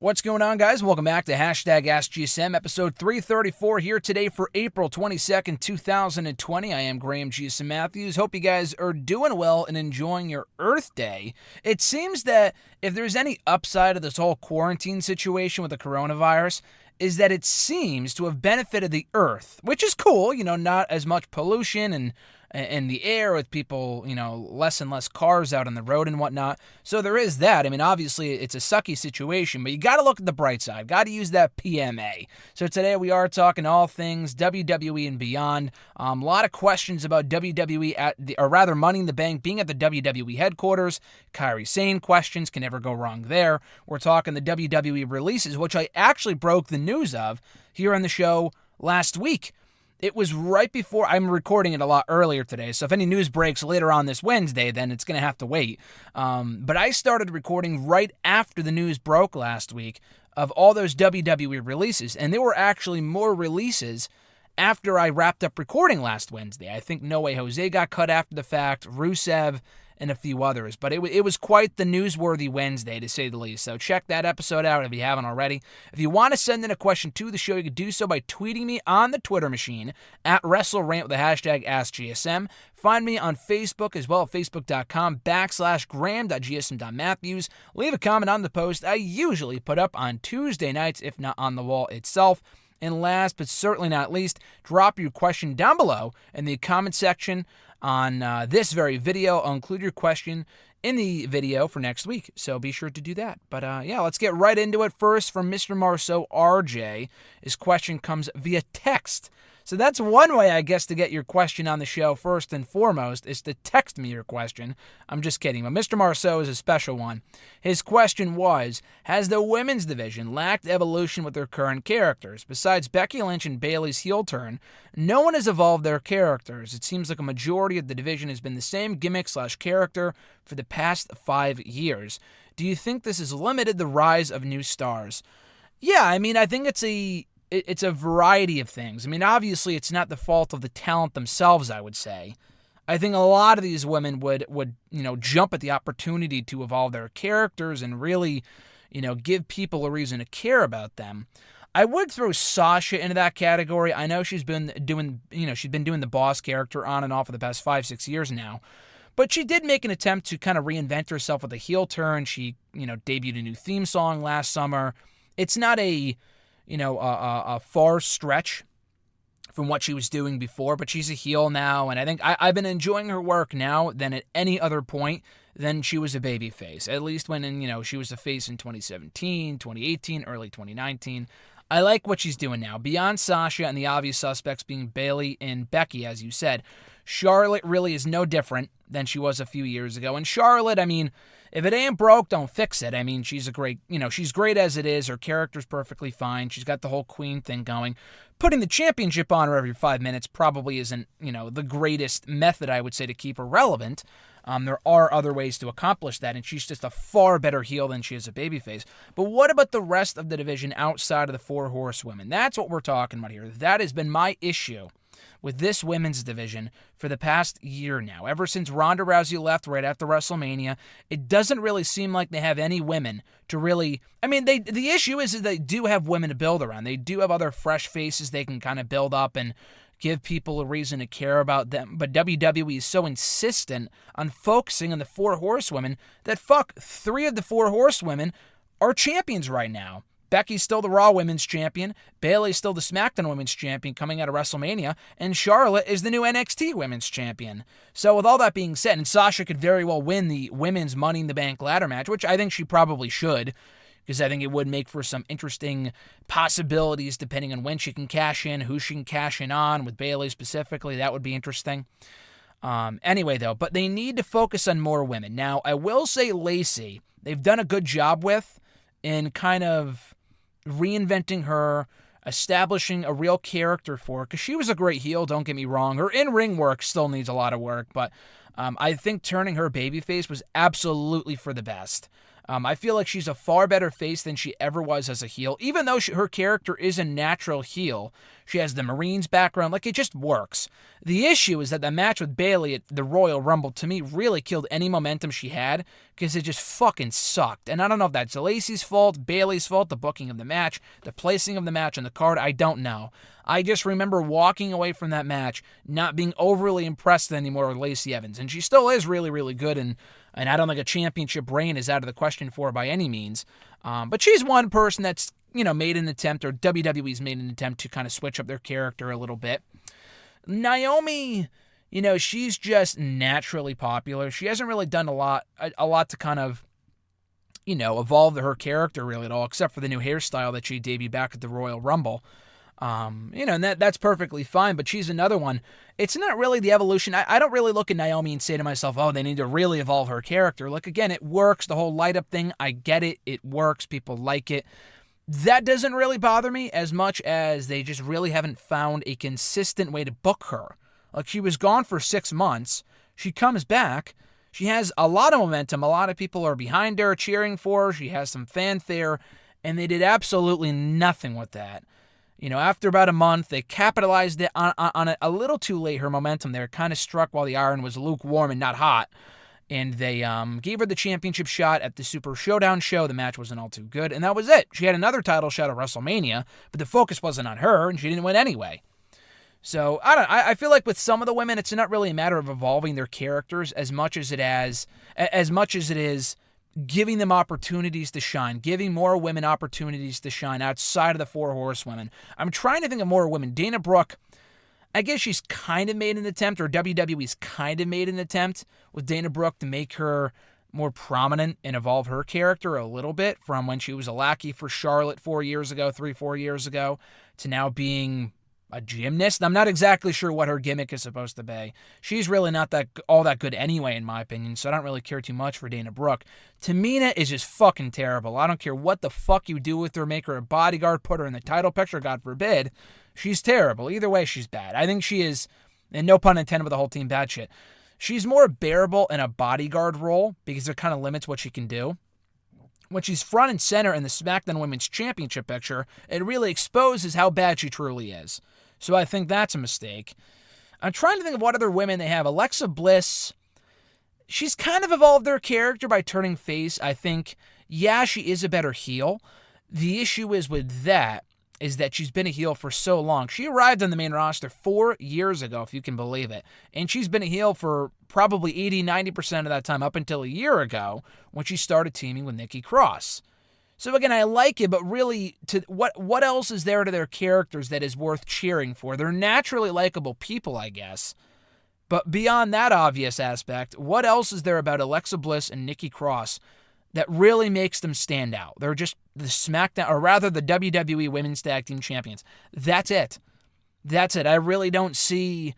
What's going on, guys? Welcome back to #AskGSM, episode 334 here today for April 22nd, 2020. I am Graham GSM Matthews. Hope you guys are doing well and enjoying your Earth Day. It seems that if there's any upside of this whole quarantine situation with the coronavirus, is that it seems to have benefited the Earth, which is cool, not as much pollution and in the air with people, less and less cars out on the road and whatnot. So there is that. I mean, obviously, it's a sucky situation, but you got to look at the bright side. Got to use that PMA. So today we are talking all things WWE and beyond. A lot of questions about WWE or rather Money in the Bank being at the WWE headquarters. Sane questions, can never go wrong there. We're talking the WWE releases, which I actually broke the news of here on the show last week. It was right before, I'm recording it a lot earlier today, so if any news breaks later on this Wednesday, then it's going to have to wait. But I started recording right after the news broke last week of all those WWE releases, and there were actually more releases after I wrapped up recording last Wednesday. I think No Way Jose got cut after the fact, Rusev, and a few others. But it was quite the newsworthy Wednesday, to say the least. So check that episode out if you haven't already. If you want to send in a question to the show, you can do so by tweeting me on the Twitter machine at WrestleRant with the hashtag AskGSM. Find me on Facebook as well at facebook.com/gram.gsm.matthews. Leave a comment on the post I usually put up on Tuesday nights, if not on the wall itself. And last but certainly not least, drop your question down below in the comment section on this very video. I'll include your question in the video for next week, so be sure to do that. But let's get right into it. First, from Mr. Marceau RJ, his question comes via text. So that's one way, I guess, to get your question on the show first and foremost, is to text me your question. I'm just kidding, but Mr. Marceau is a special one. His question was, has the women's division lacked evolution with their current characters? Besides Becky Lynch and Bayley's heel turn, no one has evolved their characters. It seems like a majority of the division has been the same gimmick/character for the past 5 years. Do you think this has limited the rise of new stars? Yeah, I mean, I think it's a variety of things. I mean, obviously, it's not the fault of the talent themselves, I would say. I think a lot of these women would jump at the opportunity to evolve their characters and really, give people a reason to care about them. I would throw Sasha into that category. I know she's been doing the boss character on and off for the past 5-6 years now. But she did make an attempt to kind of reinvent herself with a heel turn. She, debuted a new theme song last summer. It's not a far stretch from what she was doing before, but she's a heel now, and I think I've been enjoying her work now than at any other point than she was a babyface, at least when, she was a face in 2017, 2018, early 2019. I like what she's doing now. Beyond Sasha and the obvious suspects being Bayley and Becky, as you said, Charlotte really is no different than she was a few years ago. And Charlotte, I mean, if it ain't broke, don't fix it. I mean, she's great as it is. Her character's perfectly fine. She's got the whole queen thing going. Putting the championship on her every 5 minutes probably isn't, the greatest method, I would say, to keep her relevant. There are other ways to accomplish that, and she's just a far better heel than she is a babyface. But what about the rest of the division outside of the Four Horsewomen? That's what we're talking about here. That has been my issue with this women's division for the past year now. Ever since Ronda Rousey left right after WrestleMania, it doesn't really seem like they have any women to really... I mean, the issue is that they do have women to build around. They do have other fresh faces they can kind of build up and give people a reason to care about them. But WWE is so insistent on focusing on the Four Horsewomen that 3 of the Four Horsewomen are champions right now. Becky's still the Raw Women's Champion, Bayley's still the SmackDown Women's Champion coming out of WrestleMania, and Charlotte is the new NXT Women's Champion. So with all that being said, and Sasha could very well win the Women's Money in the Bank ladder match, which I think she probably should, because I think it would make for some interesting possibilities depending on when she can cash in, who she can cash in on, with Bayley specifically. That would be interesting. Anyway, though, but they need to focus on more women. Now, I will say Lacey, they've done a good job with in kind of reinventing her, establishing a real character for her, because she was a great heel, don't get me wrong. Her in-ring work still needs a lot of work, but I think turning her babyface was absolutely for the best. I feel like she's a far better face than she ever was as a heel. Even though her character is a natural heel, she has the Marines background. Like, it just works. The issue is that the match with Bayley at the Royal Rumble, to me, really killed any momentum she had because it just fucking sucked. And I don't know if that's Lacey's fault, Bayley's fault, the booking of the match, the placing of the match on the card. I don't know. I just remember walking away from that match not being overly impressed anymore with Lacey Evans. And she still is really, really good, and I don't think a championship reign is out of the question for her by any means. But she's one person that's, made an attempt, or WWE's made an attempt to kind of switch up their character a little bit. Naomi, she's just naturally popular. She hasn't really done a lot to kind of, evolve her character really at all, except for the new hairstyle that she debuted back at the Royal Rumble. And that's perfectly fine, but she's another one. It's not really the evolution. I don't really look at Naomi and say to myself, oh, they need to really evolve her character. Look, again, it works. The whole light up thing, I get it. It works. People like it. That doesn't really bother me as much as they just really haven't found a consistent way to book her. Like, she was gone for 6 months. She comes back. She has a lot of momentum. A lot of people are behind her, cheering for her. She has some fanfare, and they did absolutely nothing with that. After about a month, they capitalized it on it a little too late. Her momentum there kind of struck while the iron was lukewarm and not hot. And they gave her the championship shot at the Super Showdown show. The match wasn't all too good, and that was it. She had another title shot at WrestleMania, but the focus wasn't on her, and she didn't win anyway. So, I feel like with some of the women, it's not really a matter of evolving their characters as much as it is giving them opportunities to shine, giving more women opportunities to shine outside of the 4 horsewomen. I'm trying to think of more women. Dana Brooke, I guess she's kind of made an attempt, or WWE's kind of made an attempt with Dana Brooke to make her more prominent and evolve her character a little bit from when she was a lackey for Charlotte 4 years ago, 4 years ago, to now being a gymnast. I'm not exactly sure what her gimmick is supposed to be. She's really not all that good anyway, in my opinion, so I don't really care too much for Dana Brooke. Tamina is just fucking terrible. I don't care what the fuck you do with her. Make her a bodyguard, put her in the title picture, God forbid. She's terrible. Either way, she's bad. I think she is, and no pun intended with the whole team bad shit, she's more bearable in a bodyguard role because it kind of limits what she can do. When she's front and center in the SmackDown Women's Championship picture, it really exposes how bad she truly is. So I think that's a mistake. I'm trying to think of what other women they have. Alexa Bliss, she's kind of evolved her character by turning face. I think, yeah, she is a better heel. The issue is that she's been a heel for so long. She arrived on the main roster 4 years ago, if you can believe it. And she's been a heel for probably 80-90% of that time, up until a year ago when she started teaming with Nikki Cross. So again, I like it, but really, what else is there to their characters that is worth cheering for? They're naturally likable people, I guess. But beyond that obvious aspect, what else is there about Alexa Bliss and Nikki Cross that really makes them stand out? They're just the SmackDown, or rather the WWE Women's Tag Team Champions. That's it. I really don't see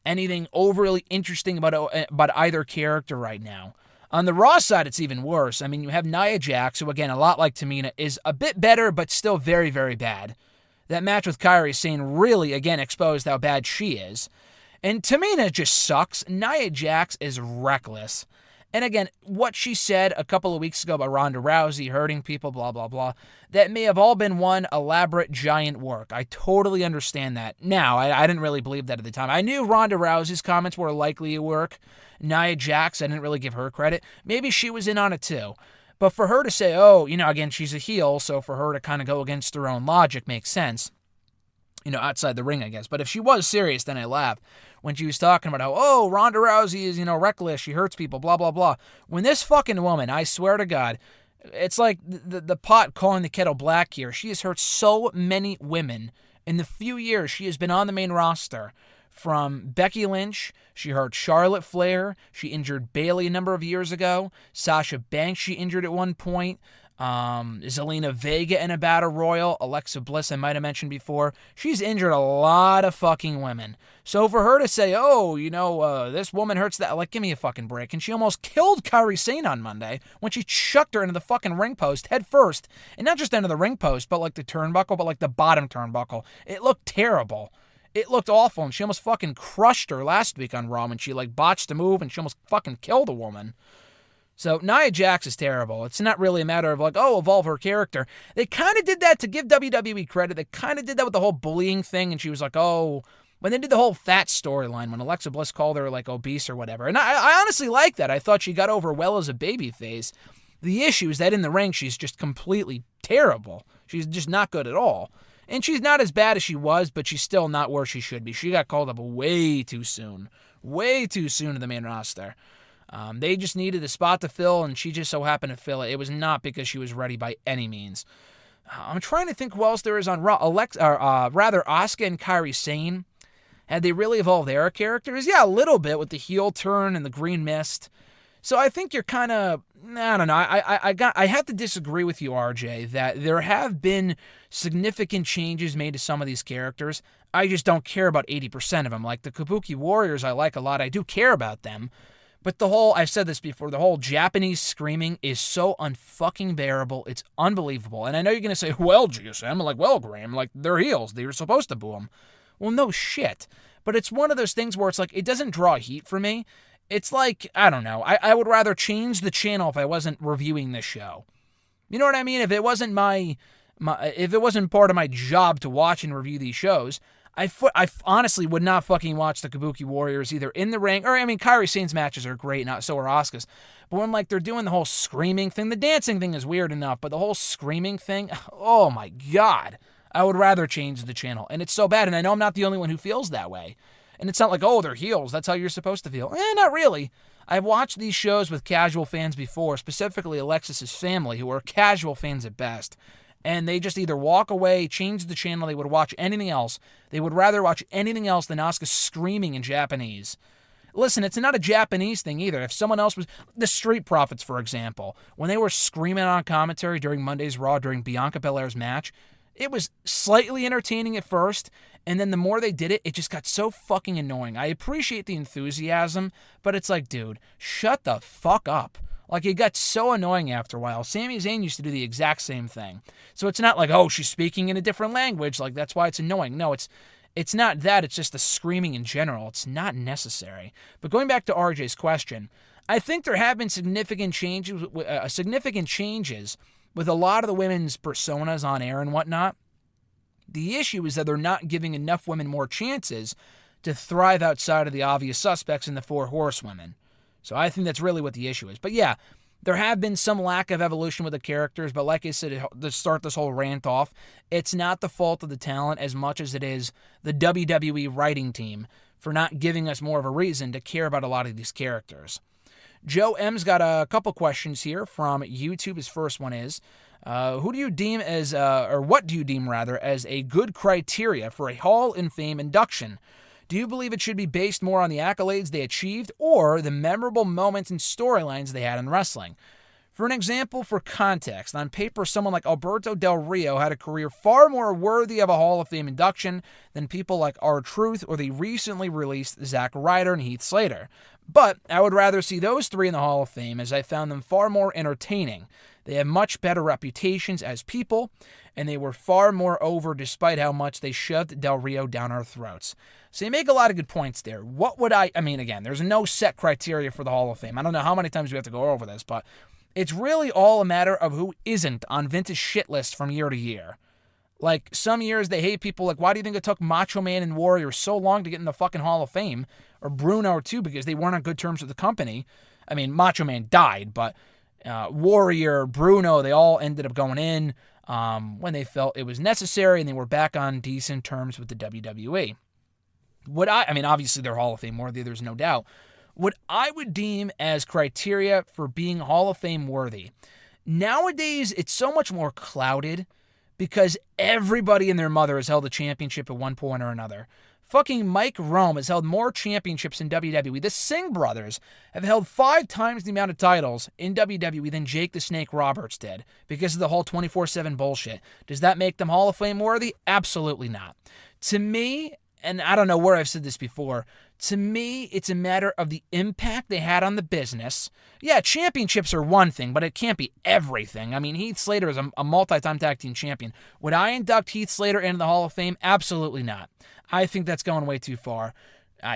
anything overly interesting about either character right now. On the Raw side, it's even worse. I mean, you have Nia Jax, who, again, a lot like Tamina, is a bit better, but still very, very bad. That match with Kairi Sane really, again, exposed how bad she is. And Tamina just sucks. Nia Jax is reckless. And again, what she said a couple of weeks ago about Ronda Rousey hurting people, blah, blah, blah, that may have all been one elaborate giant work. I totally understand that. Now, I didn't really believe that at the time. I knew Ronda Rousey's comments were likely a work. Nia Jax, I didn't really give her credit. Maybe she was in on it too. But for her to say, again, she's a heel, so for her to kind of go against her own logic makes sense. Outside the ring, I guess. But if she was serious, then I laugh. When she was talking about how, Ronda Rousey is, reckless, she hurts people, blah, blah, blah. When this fucking woman, I swear to God, it's like the pot calling the kettle black here. She has hurt so many women in the few years she has been on the main roster. From Becky Lynch, she hurt Charlotte Flair, she injured Bayley a number of years ago, Sasha Banks she injured at one point, Zelina Vega in a Battle Royal, Alexa Bliss I might have mentioned before. She's injured a lot of fucking women. So for her to say, this woman hurts that, like, give me a fucking break. And she almost killed Kairi Sane on Monday when she chucked her into the fucking ring post head first. And not just into the ring post, but like the turnbuckle, but like the bottom turnbuckle. It looked terrible. It looked awful, and she almost fucking crushed her last week on Raw when she, botched a move, and she almost fucking killed a woman. So Nia Jax is terrible. It's not really a matter of like, oh, evolve her character. They kind of did that, to give WWE credit. They kind of did that with the whole bullying thing, and she was like, oh, when they did the whole fat storyline, when Alexa Bliss called her like obese or whatever. And I honestly like that. I thought she got over well as a babyface. The issue is that in the ring, she's just completely terrible. She's just not good at all. And she's not as bad as she was, but she's still not where she should be. She got called up way too soon. Way too soon to the main roster. They just needed a spot to fill, and she just so happened to fill it. It was not because she was ready by any means. I'm trying to think who else there is on Raw. Asuka and Kairi Sane. Had they really evolved their characters? Yeah, a little bit with the heel turn and the green mist. So I think you're kind of, I don't know. I have to disagree with you, RJ, that there have been significant changes made to some of these characters. I just don't care about 80% of them. Like the Kabuki Warriors, I like a lot. I do care about them. But I've said this before, the whole Japanese screaming is so unfucking bearable. It's unbelievable. And I know you're going to say, well, GSM, I'm like, well, Graham, like, they're heels. They were supposed to boo them. Well, no shit. But it's one of those things where it's like, it doesn't draw heat for me. It's like, I don't know. I would rather change the channel if I wasn't reviewing this show. You know what I mean? If it wasn't if it wasn't part of my job to watch and review these shows, I honestly would not fucking watch the Kabuki Warriors either in the ring, or, I mean, Kairi Sane's matches are great, so are Asuka's. But when, like, they're doing the whole screaming thing, the dancing thing is weird enough, but the whole screaming thing, oh my God, I would rather change the channel. And it's so bad, and I know I'm not the only one who feels that way. And it's not like, oh, they're heels, that's how you're supposed to feel. Not really. I've watched these shows with casual fans before, specifically Alexis's family, who are casual fans at best. And they just either walk away, change the channel, they would watch anything else. They would rather watch anything else than Asuka screaming in Japanese. Listen, it's not a Japanese thing either. If someone else was... The Street Profits, for example, when they were screaming on commentary during Monday's Raw during Bianca Belair's match, it was slightly entertaining at first, and then the more they did it, it just got so fucking annoying. I appreciate the enthusiasm, but it's like, dude, shut the fuck up. Like, it got so annoying after a while. Sami Zayn used to do the exact same thing. So it's not like, oh, she's speaking in a different language. Like, that's why it's annoying. No, it's not that. It's just the screaming in general. It's not necessary. But going back to RJ's question, I think there have been significant changes with a lot of the women's personas on air and whatnot. The issue is that they're not giving enough women more chances to thrive outside of the obvious suspects in the Four Horsewomen. So I think that's really what the issue is. But yeah, there have been some lack of evolution with the characters, but like I said, to start this whole rant off, it's not the fault of the talent as much as it is the WWE writing team for not giving us more of a reason to care about a lot of these characters. Joe M's got a couple questions here from YouTube. His first one is, who do you deem as, or what do you deem rather, as a good criteria for a Hall of Fame induction? Do you believe it should be based more on the accolades they achieved or the memorable moments and storylines they had in wrestling? For an example, for context, on paper, someone like Alberto Del Rio had a career far more worthy of a Hall of Fame induction than people like R-Truth or the recently released Zack Ryder and Heath Slater. But I would rather see those three in the Hall of Fame, as I found them far more entertaining. They have much better reputations as people, and they were far more over despite how much they shoved Del Rio down our throats. So you make a lot of good points there. What would I mean, again, there's no set criteria for the Hall of Fame. I don't know how many times we have to go over this, but it's really all a matter of who isn't on Vince's shit list from year to year. Like, some years they hate people like, why do you think it took Macho Man and Warrior so long to get in the fucking Hall of Fame? Or Bruno, too, because they weren't on good terms with the company. I mean, Macho Man died, but Warrior, Bruno, they all ended up going in when they felt it was necessary, and they were back on decent terms with the WWE. I mean, obviously they're Hall of Fame worthy, there's no doubt. What I would deem as criteria for being Hall of Fame worthy, nowadays it's so much more clouded because everybody and their mother has held a championship at one point or another. Fucking Mike Rome has held more championships in WWE. The Singh brothers have held 5 times the amount of titles in WWE than Jake the Snake Roberts did because of the whole 24/7 bullshit. Does that make them Hall of Fame worthy? Absolutely not. To me, and I don't know where I've said this before, to me, it's a matter of the impact they had on the business. Yeah, championships are one thing, but it can't be everything. I mean, Heath Slater is a multi-time tag team champion. Would I induct Heath Slater into the Hall of Fame? Absolutely not. I think that's going way too far.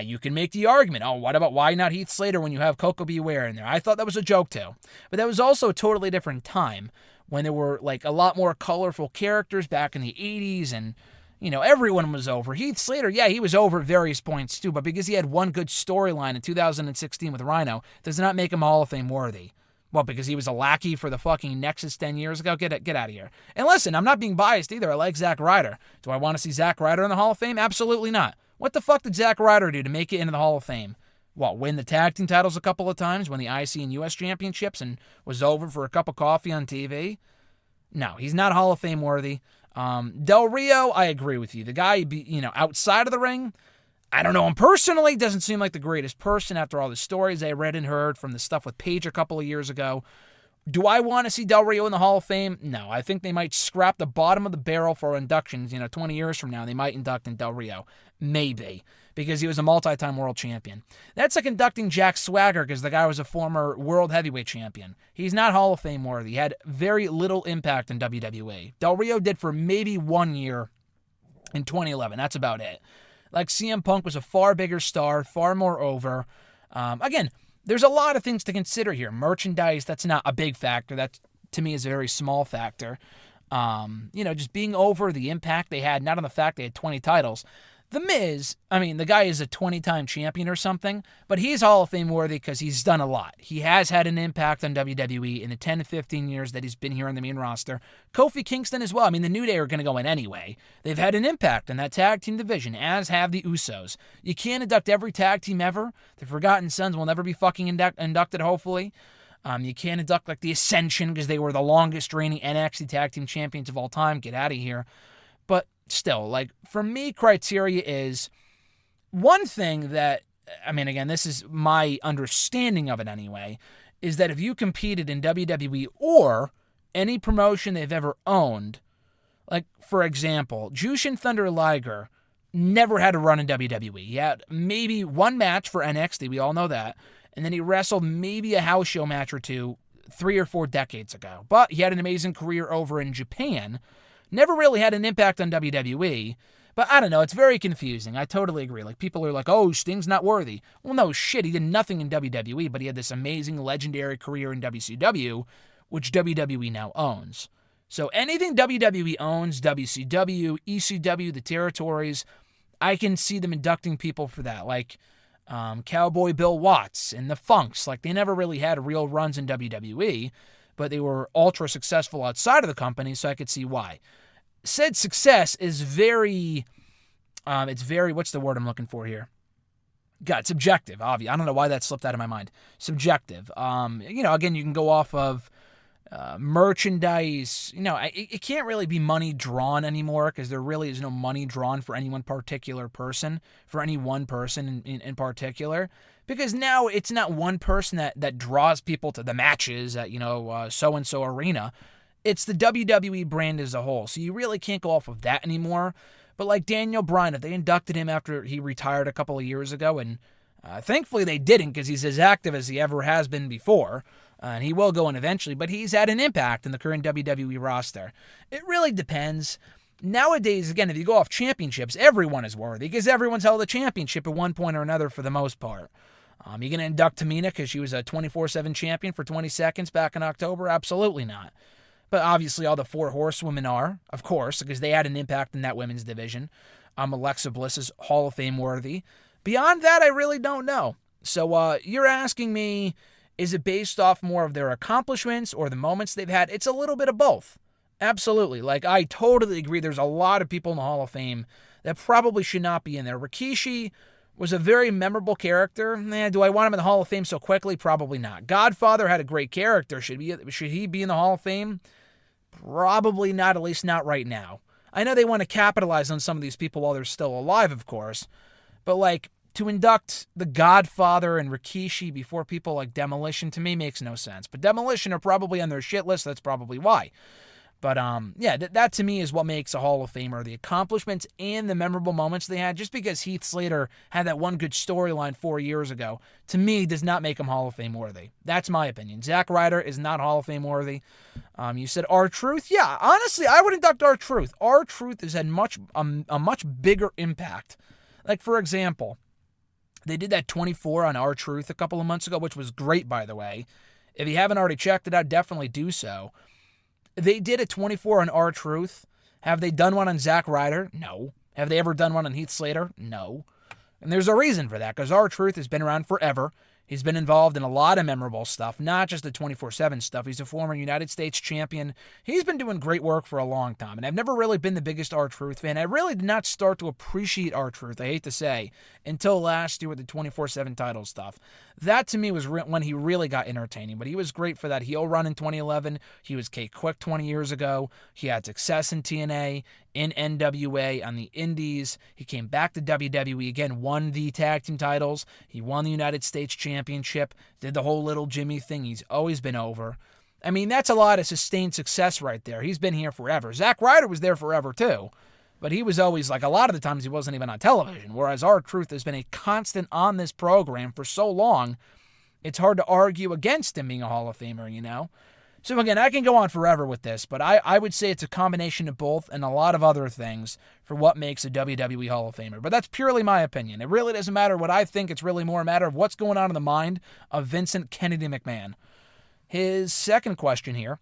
You can make the argument, why not Heath Slater when you have Coco Beware in there? I thought that was a joke too. But that was also a totally different time when there were like a lot more colorful characters back in the 80s and, everyone was over. Heath Slater, yeah, he was over at various points too, but because he had one good storyline in 2016 with Rhino, does not make him Hall of Fame worthy. Well, because he was a lackey for the fucking Nexus 10 years ago? Get out of here. And listen, I'm not being biased either. I like Zack Ryder. Do I want to see Zack Ryder in the Hall of Fame? Absolutely not. What the fuck did Zack Ryder do to make it into the Hall of Fame? Win the tag team titles a couple of times, win the IC and US championships, and was over for a cup of coffee on TV? No, he's not Hall of Fame worthy. Del Rio, I agree with you. The guy, outside of the ring, I don't know him personally. Doesn't seem like the greatest person after all the stories I read and heard from the stuff with Paige a couple of years ago. Do I want to see Del Rio in the Hall of Fame? No, I think they might scrap the bottom of the barrel for inductions. 20 years from now, they might induct in Del Rio. Maybe, because he was a multi-time world champion. That's like inducting Jack Swagger because the guy was a former world heavyweight champion. He's not Hall of Fame worthy. He had very little impact in WWE. Del Rio did for maybe 1 year in 2011. That's about it. Like CM Punk was a far bigger star, far more over. Again, there's a lot of things to consider here. Merchandise, that's not a big factor. That, to me, is a very small factor. Just being over, the impact they had, not on the fact they had 20 titles. The Miz, the guy is a 20-time champion or something, but he's Hall of Fame worthy because he's done a lot. He has had an impact on WWE in the 10 to 15 years that he's been here on the main roster. Kofi Kingston as well. The New Day are going to go in anyway. They've had an impact on that tag team division, as have the Usos. You can't induct every tag team ever. The Forgotten Sons will never be fucking inducted, hopefully. You can't induct like the Ascension because they were the longest reigning NXT tag team champions of all time. Get out of here. But still, for me, criteria is one thing that, again, this is my understanding of it anyway, is that if you competed in WWE or any promotion they've ever owned, like, for example, Jushin Thunder Liger never had a run in WWE. He had maybe one match for NXT, we all know that, and then he wrestled maybe a house show match or two 3 or 4 decades ago. But he had an amazing career over in Japan. Never really had an impact on WWE, but I don't know, it's very confusing. I totally agree. People are like, oh, Sting's not worthy. Well, no shit, he did nothing in WWE, but he had this amazing, legendary career in WCW, which WWE now owns. So anything WWE owns, WCW, ECW, the territories, I can see them inducting people for that, like Cowboy Bill Watts and the Funks. They never really had real runs in WWE, but they were ultra successful outside of the company, so I could see why. Said success is very, what's the word I'm looking for here? God, subjective, obvious. I don't know why that slipped out of my mind. Subjective. Again, you can go off of merchandise. It can't really be money drawn anymore because there really is no money drawn for any one particular person, for any one person in particular. Because now it's not one person that draws people to the matches at, so-and-so arena. It's the WWE brand as a whole. So you really can't go off of that anymore. But like Daniel Bryan, if they inducted him after he retired a couple of years ago, and thankfully they didn't because he's as active as he ever has been before, and he will go in eventually, but he's had an impact in the current WWE roster. It really depends. Nowadays, again, if you go off championships, everyone is worthy because everyone's held a championship at one point or another for the most part. You're going to induct Tamina because she was a 24/7 champion for 20 seconds back in October? Absolutely not. But obviously all the 4 horsewomen are, of course, because they had an impact in that women's division. Alexa Bliss is Hall of Fame worthy. Beyond that, I really don't know. So you're asking me, is it based off more of their accomplishments or the moments they've had? It's a little bit of both. Absolutely. I totally agree. There's a lot of people in the Hall of Fame that probably should not be in there. Rikishi was a very memorable character. Do I want him in the Hall of Fame so quickly? Probably not. Godfather had a great character. Should he be in the Hall of Fame? Probably not, at least not right now. I know they want to capitalize on some of these people while they're still alive, of course. But to induct the Godfather and Rikishi before people like Demolition, to me, makes no sense. But Demolition are probably on their shit list. That's probably why. But that to me is what makes a Hall of Famer, the accomplishments and the memorable moments they had. Just because Heath Slater had that one good storyline 4 years ago, to me, does not make him Hall of Fame worthy. That's my opinion. Zack Ryder is not Hall of Fame worthy. You said R-Truth? Yeah, honestly, I would induct R-Truth. R-Truth has had a much bigger impact. For example, They did that 24 on R-Truth a couple of months ago, which was great, by the way. If you haven't already checked it out, definitely do so. They did a 24 on R-Truth. Have they done one on Zack Ryder? No. Have they ever done one on Heath Slater? No. And there's a reason for that, because R-Truth has been around forever. He's been involved in a lot of memorable stuff, not just the 24/7 stuff. He's a former United States champion. He's been doing great work for a long time, and I've never really been the biggest R-Truth fan. I really did not start to appreciate R-Truth, I hate to say, until last year with the 24/7 title stuff. That, to me, was when he really got entertaining, but he was great for that heel run in 2011. He was K-Quick 20 years ago. He had success in TNA, in NWA, on the Indies. He came back to WWE again, won the tag team titles. He won the United States Championship, did the whole little Jimmy thing. He's always been over. I mean, that's a lot of sustained success right there. He's been here forever. Zack Ryder was there forever, too. But he was always, like, a lot of the times he wasn't even on television, whereas R-Truth has been a constant on this program for so long, it's hard to argue against him being a Hall of Famer, you know? So, again, I can go on forever with this, but I would say it's a combination of both and a lot of other things for what makes a WWE Hall of Famer. But that's purely my opinion. It really doesn't matter what I think. It's really more a matter of what's going on in the mind of Vincent Kennedy McMahon. His second question here: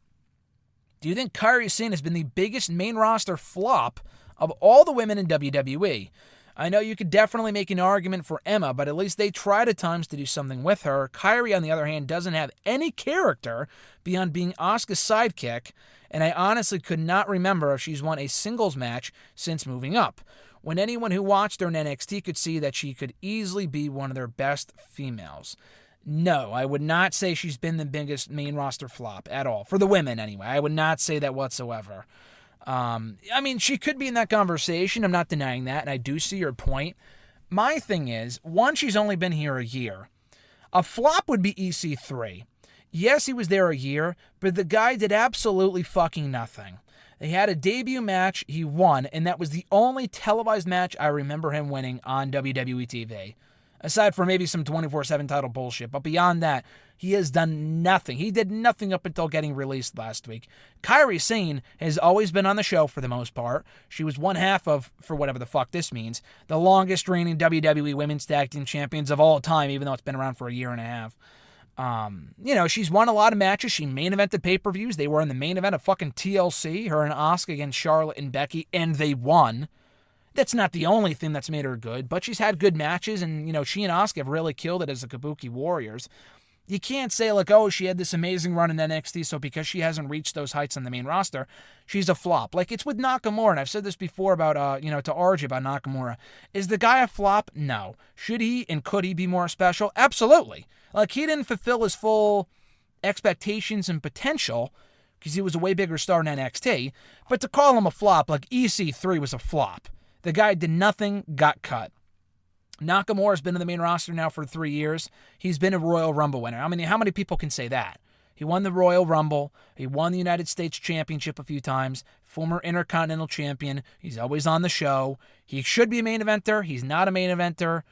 do you think Kairi Sane has been the biggest main roster flop of all the women in WWE? I know you could definitely make an argument for Emma, but at least they tried at times to do something with her. Kairi, on the other hand, doesn't have any character beyond being Asuka's sidekick, and I honestly could not remember if she's won a singles match since moving up, when anyone who watched her in NXT could see that she could easily be one of their best females. No, I would not say she's been the biggest main roster flop at all. For the women, anyway. I would not say that whatsoever. I mean, she could be in that conversation. I'm not denying that, and I do see your point. My thing is, one, she's only been here a year. A flop would be EC3. Yes, he was there a year, but the guy did absolutely fucking nothing. They had a debut match, he won, and that was the only televised match I remember him winning on WWE TV. Aside from maybe some 24/7 title bullshit. But beyond that, he has done nothing. He did nothing up until getting released last week. Kairi Sane has always been on the show for the most part. She was one half of, for whatever the fuck this means, the longest reigning WWE Women's Tag Team Champions of all time, even though it's been around for a year and a half. She's won a lot of matches. She main evented pay-per-views. They were in the main event of fucking TLC, her and Asuka against Charlotte and Becky, and they won. That's not the only thing that's made her good, but she's had good matches, and, she and Asuka have really killed it as the Kabuki Warriors. You can't say, like, oh, she had this amazing run in NXT, so because she hasn't reached those heights on the main roster, she's a flop. Like, it's with Nakamura, and I've said this before about, to RJ about Nakamura. Is the guy a flop? No. Should he and could he be more special? Absolutely. Like, he didn't fulfill his full expectations and potential, because he was a way bigger star in NXT, but to call him a flop, like EC3 was a flop. The guy did nothing, got cut. Nakamura's been in the main roster now for 3 years. He's been a Royal Rumble winner. I mean, how many people can say that? He won the Royal Rumble. He won the United States Championship a few times. Former Intercontinental Champion. He's always on the show. He should be a main eventer. He's not a main eventer.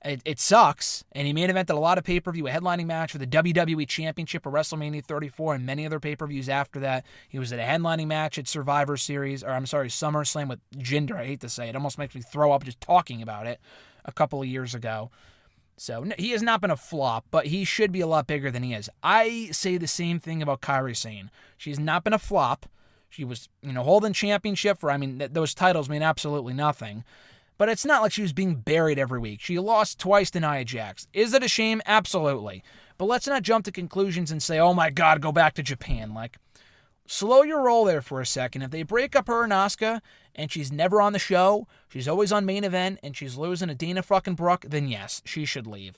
It sucks. And he main evented a lot of pay-per-view, a headlining match for the WWE Championship at WrestleMania 34 and many other pay-per-views after that. He was at a headlining match at Survivor Series, SummerSlam with Jinder. I hate to say it. It almost makes me throw up just talking about it a couple of years ago. So he has not been a flop, but he should be a lot bigger than he is. I say the same thing about Kairi Sane. She's not been a flop. She was, holding championship for, those titles mean absolutely nothing. But it's not like she was being buried every week. She lost twice to Nia Jax. Is it a shame? Absolutely. But let's not jump to conclusions and say, oh my God, go back to Japan. Like, slow your roll there for a second. If they break up her and Asuka, and she's never on the show, she's always on main event, and she's losing to Dana fucking Brooke, then yes, she should leave.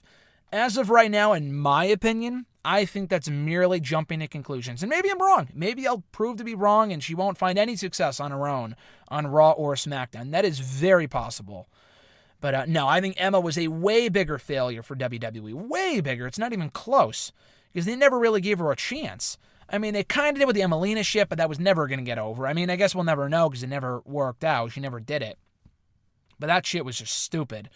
As of right now, in my opinion, I think that's merely jumping to conclusions. And maybe I'm wrong. Maybe I'll prove to be wrong and she won't find any success on her own on Raw or SmackDown. That is very possible. But no, I think Emma was a way bigger failure for WWE. Way bigger. It's not even close. Because they never really gave her a chance. They kind of did with the Emelina shit, but that was never going to get over. I guess we'll never know because it never worked out. She never did it. But that shit was just stupid.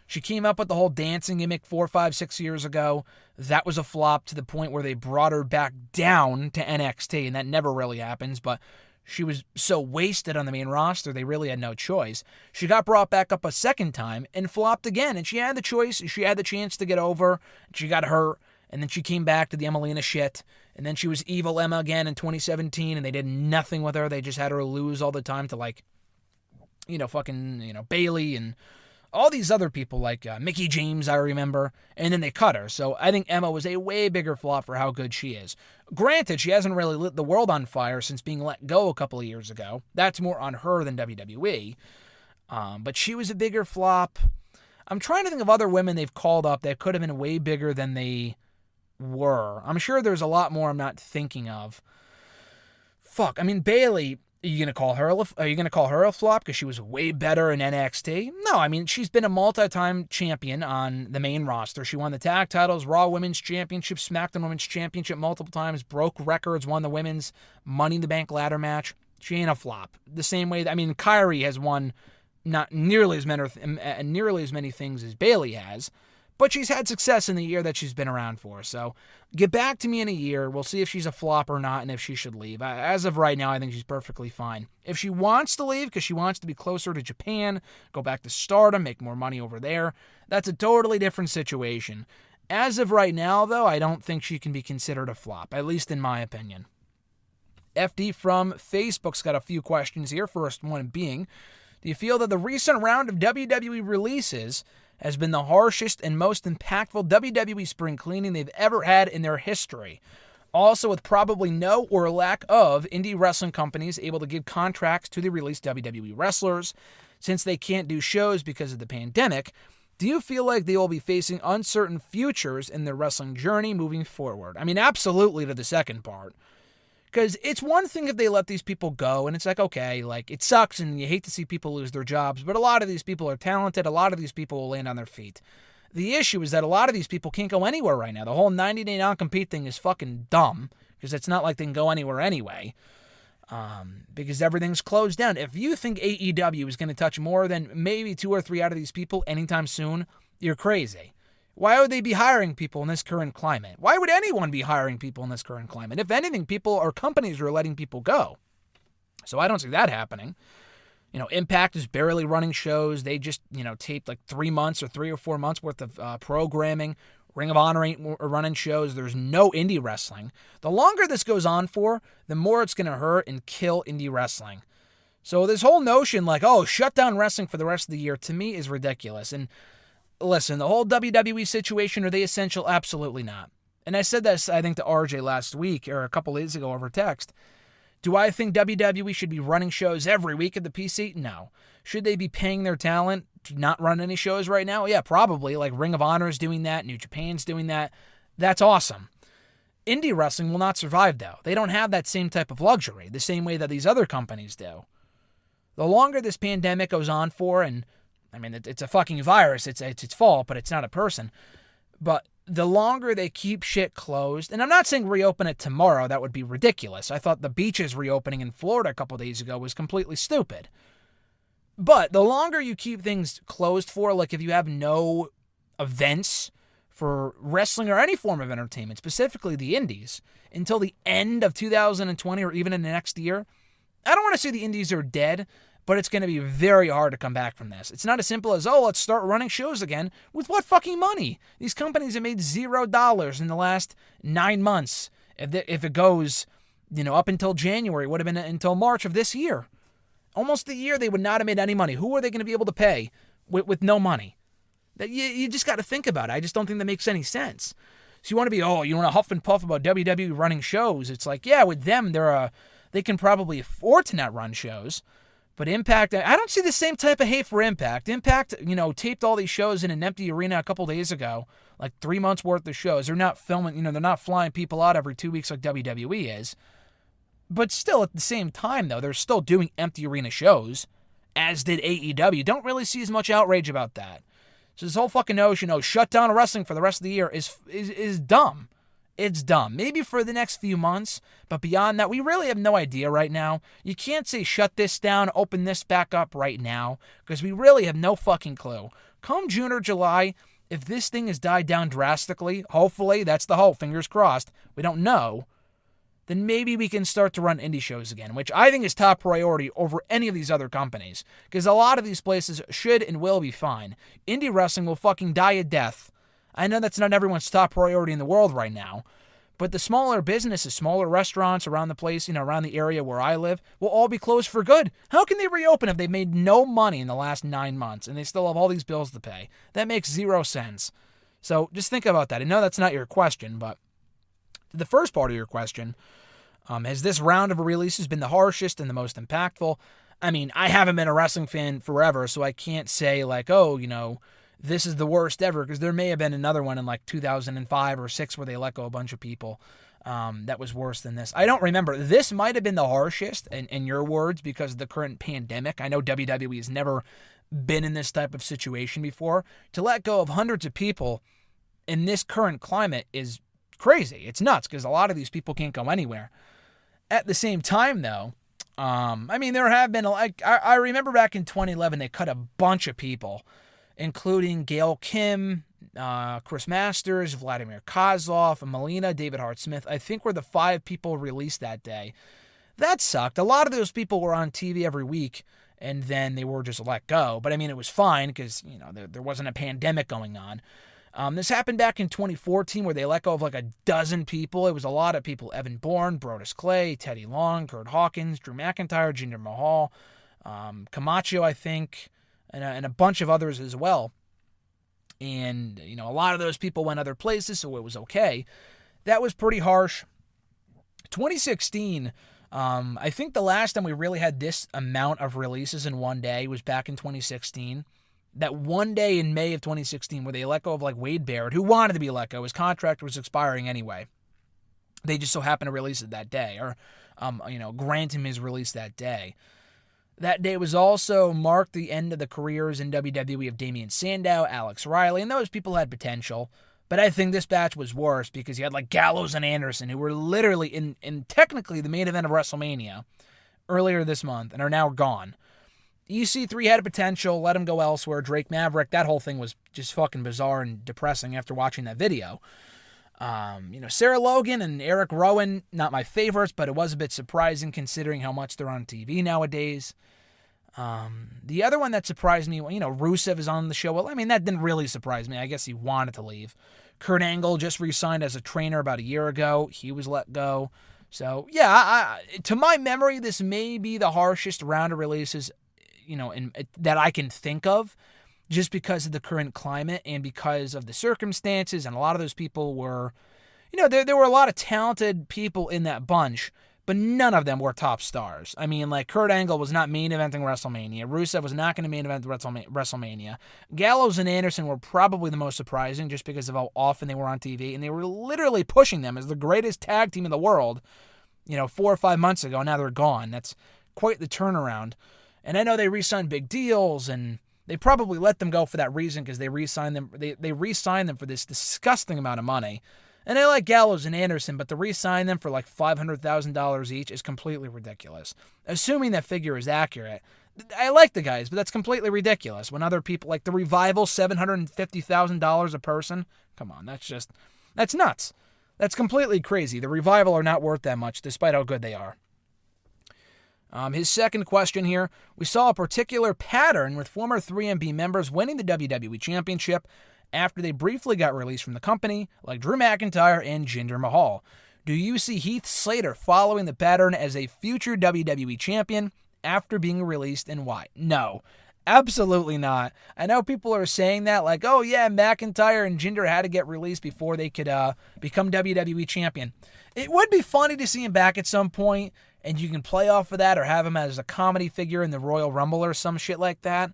She came up with the whole dancing gimmick 4, 5, 6 years ago. That was a flop to the point where they brought her back down to NXT, and that never really happens. But She was so wasted on the main roster, they really had no choice. She got brought back up a second time and flopped again, and she had the choice. She had the chance to get over. She got hurt, and then she came back to the Emelina shit, and then she was Evil Emma again in 2017, and they did nothing with her. They just had her lose all the time to, like, Bailey and all these other people like Mickie James, I remember, and then they cut her. So I think Emma was a way bigger flop for how good she is. Granted, she hasn't really lit the world on fire since being let go a couple of years ago. That's more on her than WWE. But she was a bigger flop. I'm trying to think of other women they've called up that could have been way bigger than they were. I'm sure there's a lot more I'm not thinking of. Fuck, I mean, Bailey... Are you going to call her a flop because she was way better in NXT? No, I mean, she's been a multi-time champion on the main roster. She won the tag titles, Raw Women's Championship, SmackDown Women's Championship multiple times, broke records, won the Women's Money in the Bank ladder match. She ain't a flop. The same way, Kyrie has won not nearly as many things as Bailey has, but she's had success in the year that she's been around for. So get back to me in a year. We'll see if she's a flop or not and if she should leave. As of right now, I think she's perfectly fine. If she wants to leave because she wants to be closer to Japan, go back to Stardom, make more money over there, that's a totally different situation. As of right now, though, I don't think she can be considered a flop, at least in my opinion. FD from Facebook's got a few questions here. First one being, do you feel that the recent round of WWE releases has been the harshest and most impactful WWE spring cleaning they've ever had in their history? Also, with probably no or lack of indie wrestling companies able to give contracts to the released WWE wrestlers, since they can't do shows because of the pandemic, do you feel like they will be facing uncertain futures in their wrestling journey moving forward? I mean, absolutely to the second part. Because it's one thing if they let these people go, and it's like, okay, like, it sucks and you hate to see people lose their jobs, but a lot of these people are talented, a lot of these people will land on their feet. The issue is that a lot of these people can't go anywhere right now. The whole 90-day non-compete thing is fucking dumb, because it's not like they can go anywhere anyway, because everything's closed down. If you think AEW is going to touch more than maybe 2 or 3 out of these people anytime soon, you're crazy. Why would they be hiring people in this current climate? Why would anyone be hiring people in this current climate? If anything, people or companies are letting people go. So I don't see that happening. Impact is barely running shows. They just, taped like 3 months or 3 or 4 months worth of programming. Ring of Honor ain't running shows. There's no indie wrestling. The longer this goes on for, the more it's going to hurt and kill indie wrestling. So this whole notion like, shut down wrestling for the rest of the year, to me is ridiculous. And listen, the whole WWE situation, are they essential? Absolutely not. And I said this, I think, to RJ last week or a couple days ago over text. Do I think WWE should be running shows every week at the PC? No. Should they be paying their talent to not run any shows right now? Yeah, probably. Like Ring of Honor is doing that. New Japan's doing that. That's awesome. Indie wrestling will not survive, though. They don't have that same type of luxury, the same way that these other companies do. The longer this pandemic goes on for, and it's a fucking virus. It's its fault, but it's not a person. But the longer they keep shit closed, and I'm not saying reopen it tomorrow. That would be ridiculous. I thought the beaches reopening in Florida a couple days ago was completely stupid. But the longer you keep things closed for, like if you have no events for wrestling or any form of entertainment, specifically the indies, until the end of 2020 or even in the next year, I don't want to say the indies are dead, but it's going to be very hard to come back from this. It's not as simple as, let's start running shows again. With what fucking money? These companies have made $0 in the last 9 months. If it goes, up until January, it would have been until March of this year. Almost a year they would not have made any money. Who are they going to be able to pay with no money? You just got to think about it. I just don't think that makes any sense. So you want to be, you want to huff and puff about WWE running shows. It's like, yeah, with them, they can probably afford to not run shows. But Impact, I don't see the same type of hate for Impact. Impact, taped all these shows in an empty arena a couple days ago, like 3 months worth of shows. They're not filming, they're not flying people out every 2 weeks like WWE is. But still, at the same time, though, they're still doing empty arena shows, as did AEW. Don't really see as much outrage about that. So this whole fucking notion, shut down wrestling for the rest of the year is dumb. It's dumb. Maybe for the next few months, but beyond that, we really have no idea right now. You can't say shut this down, open this back up right now, because we really have no fucking clue. Come June or July, if this thing has died down drastically, hopefully, that's the hope, fingers crossed, we don't know, then maybe we can start to run indie shows again, which I think is top priority over any of these other companies, because a lot of these places should and will be fine. Indie wrestling will fucking die a death. I know that's not everyone's top priority in the world right now, but the smaller businesses, smaller restaurants around the place, around the area where I live, will all be closed for good. How can they reopen if they made no money in the last 9 months and they still have all these bills to pay? That makes zero sense. So just think about that. I know that's not your question, but the first part of your question, has this round of releases been the harshest and the most impactful? I mean, I haven't been a wrestling fan forever, so I can't say like, this is the worst ever, because there may have been another one in like 2005 or 6 where they let go a bunch of people that was worse than this. I don't remember. This might have been the harshest, in your words, because of the current pandemic. I know WWE has never been in this type of situation before. To let go of hundreds of people in this current climate is crazy. It's nuts, because a lot of these people can't go anywhere. At the same time, though, there have been, I remember back in 2011, they cut a bunch of people, including Gail Kim, Chris Masters, Vladimir Kozlov, Melina, David Hart Smith. I think were the 5 people released that day. That sucked. A lot of those people were on TV every week, and then they were just let go. But it was fine, because there wasn't a pandemic going on. This happened back in 2014 where they let go of like a dozen people. It was a lot of people. Evan Bourne, Brodus Clay, Teddy Long, Kurt Hawkins, Drew McIntyre, Jinder Mahal, Camacho, I think, and a bunch of others as well. And, a lot of those people went other places, so it was okay. That was pretty harsh. 2016, I think the last time we really had this amount of releases in one day was back in 2016. That one day in May of 2016 where they let go of like Wade Barrett, who wanted to be let go. His contract was expiring anyway. They just so happened to release it that day, or, grant him his release that day. That day was also marked the end of the careers in WWE of Damian Sandow, Alex Riley, and those people had potential. But I think this batch was worse because you had like Gallows and Anderson, who were literally in technically the main event of WrestleMania earlier this month and are now gone. EC3 had a potential, let him go elsewhere. Drake Maverick, that whole thing was just fucking bizarre and depressing after watching that video. Sarah Logan and Eric Rowan, not my favorites, but it was a bit surprising considering how much they're on TV nowadays. The other one that surprised me, Rusev is on the show. Well, that didn't really surprise me. I guess he wanted to leave. Kurt Angle just re-signed as a trainer about a year ago. He was let go. So, yeah, to my memory, this may be the harshest round of releases that I can think of, just because of the current climate and because of the circumstances. And a lot of those people were, there were a lot of talented people in that bunch, but none of them were top stars. Kurt Angle was not main eventing WrestleMania. Rusev was not going to main event WrestleMania. Gallows and Anderson were probably the most surprising just because of how often they were on TV, and they were literally pushing them as the greatest tag team in the world, 4 or 5 months ago. Now they're gone. That's quite the turnaround. And I know they re-signed big deals, and they probably let them go for that reason because they re-signed them. They re-signed them for this disgusting amount of money. And I like Gallows and Anderson, but to re-sign them for like $500,000 each is completely ridiculous. Assuming that figure is accurate, I like the guys, but that's completely ridiculous. When other people like the Revival, $750,000 a person, come on, that's nuts. That's completely crazy. The Revival are not worth that much, despite how good they are. His second question here, we saw a particular pattern with former 3MB members winning the WWE Championship after they briefly got released from the company, like Drew McIntyre and Jinder Mahal. Do you see Heath Slater following the pattern as a future WWE Champion after being released, and why? No, absolutely not. I know people are saying that, like, oh yeah, McIntyre and Jinder had to get released before they could become WWE Champion. It would be funny to see him back at some point, and you can play off of that or have him as a comedy figure in the Royal Rumble or some shit like that.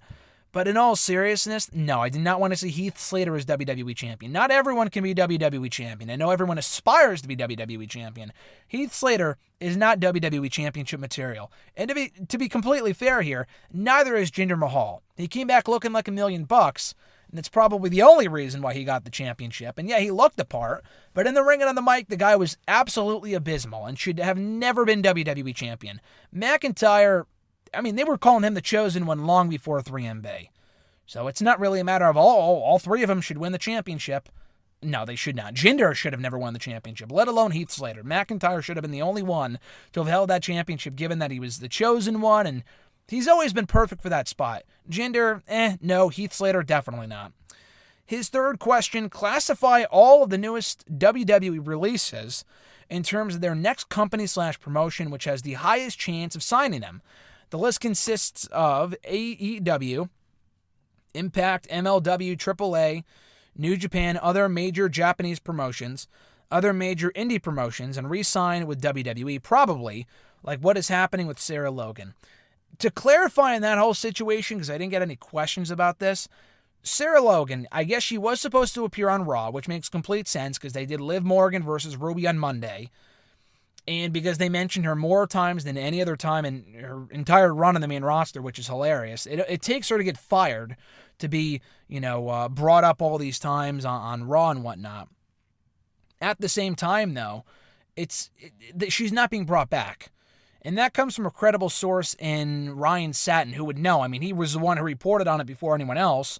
But in all seriousness, no, I do not want to see Heath Slater as WWE Champion. Not everyone can be WWE Champion. I know everyone aspires to be WWE Champion. Heath Slater is not WWE Championship material. And to be completely fair here, neither is Jinder Mahal. He came back looking like $1 million, and that's probably the only reason why he got the championship. And yeah, he looked the part, but in the ring and on the mic, the guy was absolutely abysmal and should have never been WWE Champion. McIntyre, they were calling him the chosen one long before 3MB. So it's not really a matter of all three of them should win the championship. No, they should not. Jinder should have never won the championship, let alone Heath Slater. McIntyre should have been the only one to have held that championship, given that he was the chosen one, and he's always been perfect for that spot. Jinder, no. Heath Slater, definitely not. His third question, classify all of the newest WWE releases in terms of their next company/promotion, which has the highest chance of signing them. The list consists of AEW, Impact, MLW, AAA, New Japan, other major Japanese promotions, other major indie promotions, and re-sign with WWE, probably, like what is happening with Sarah Logan. To clarify in that whole situation, because I didn't get any questions about this, Sarah Logan, I guess she was supposed to appear on Raw, which makes complete sense because they did Liv Morgan versus Ruby on Monday, and because they mentioned her more times than any other time in her entire run on the main roster, which is hilarious. It takes her to get fired to be, brought up all these times on Raw and whatnot. At the same time, though, she's not being brought back. And that comes from a credible source in Ryan Satin, who would know. I mean, he was the one who reported on it before anyone else,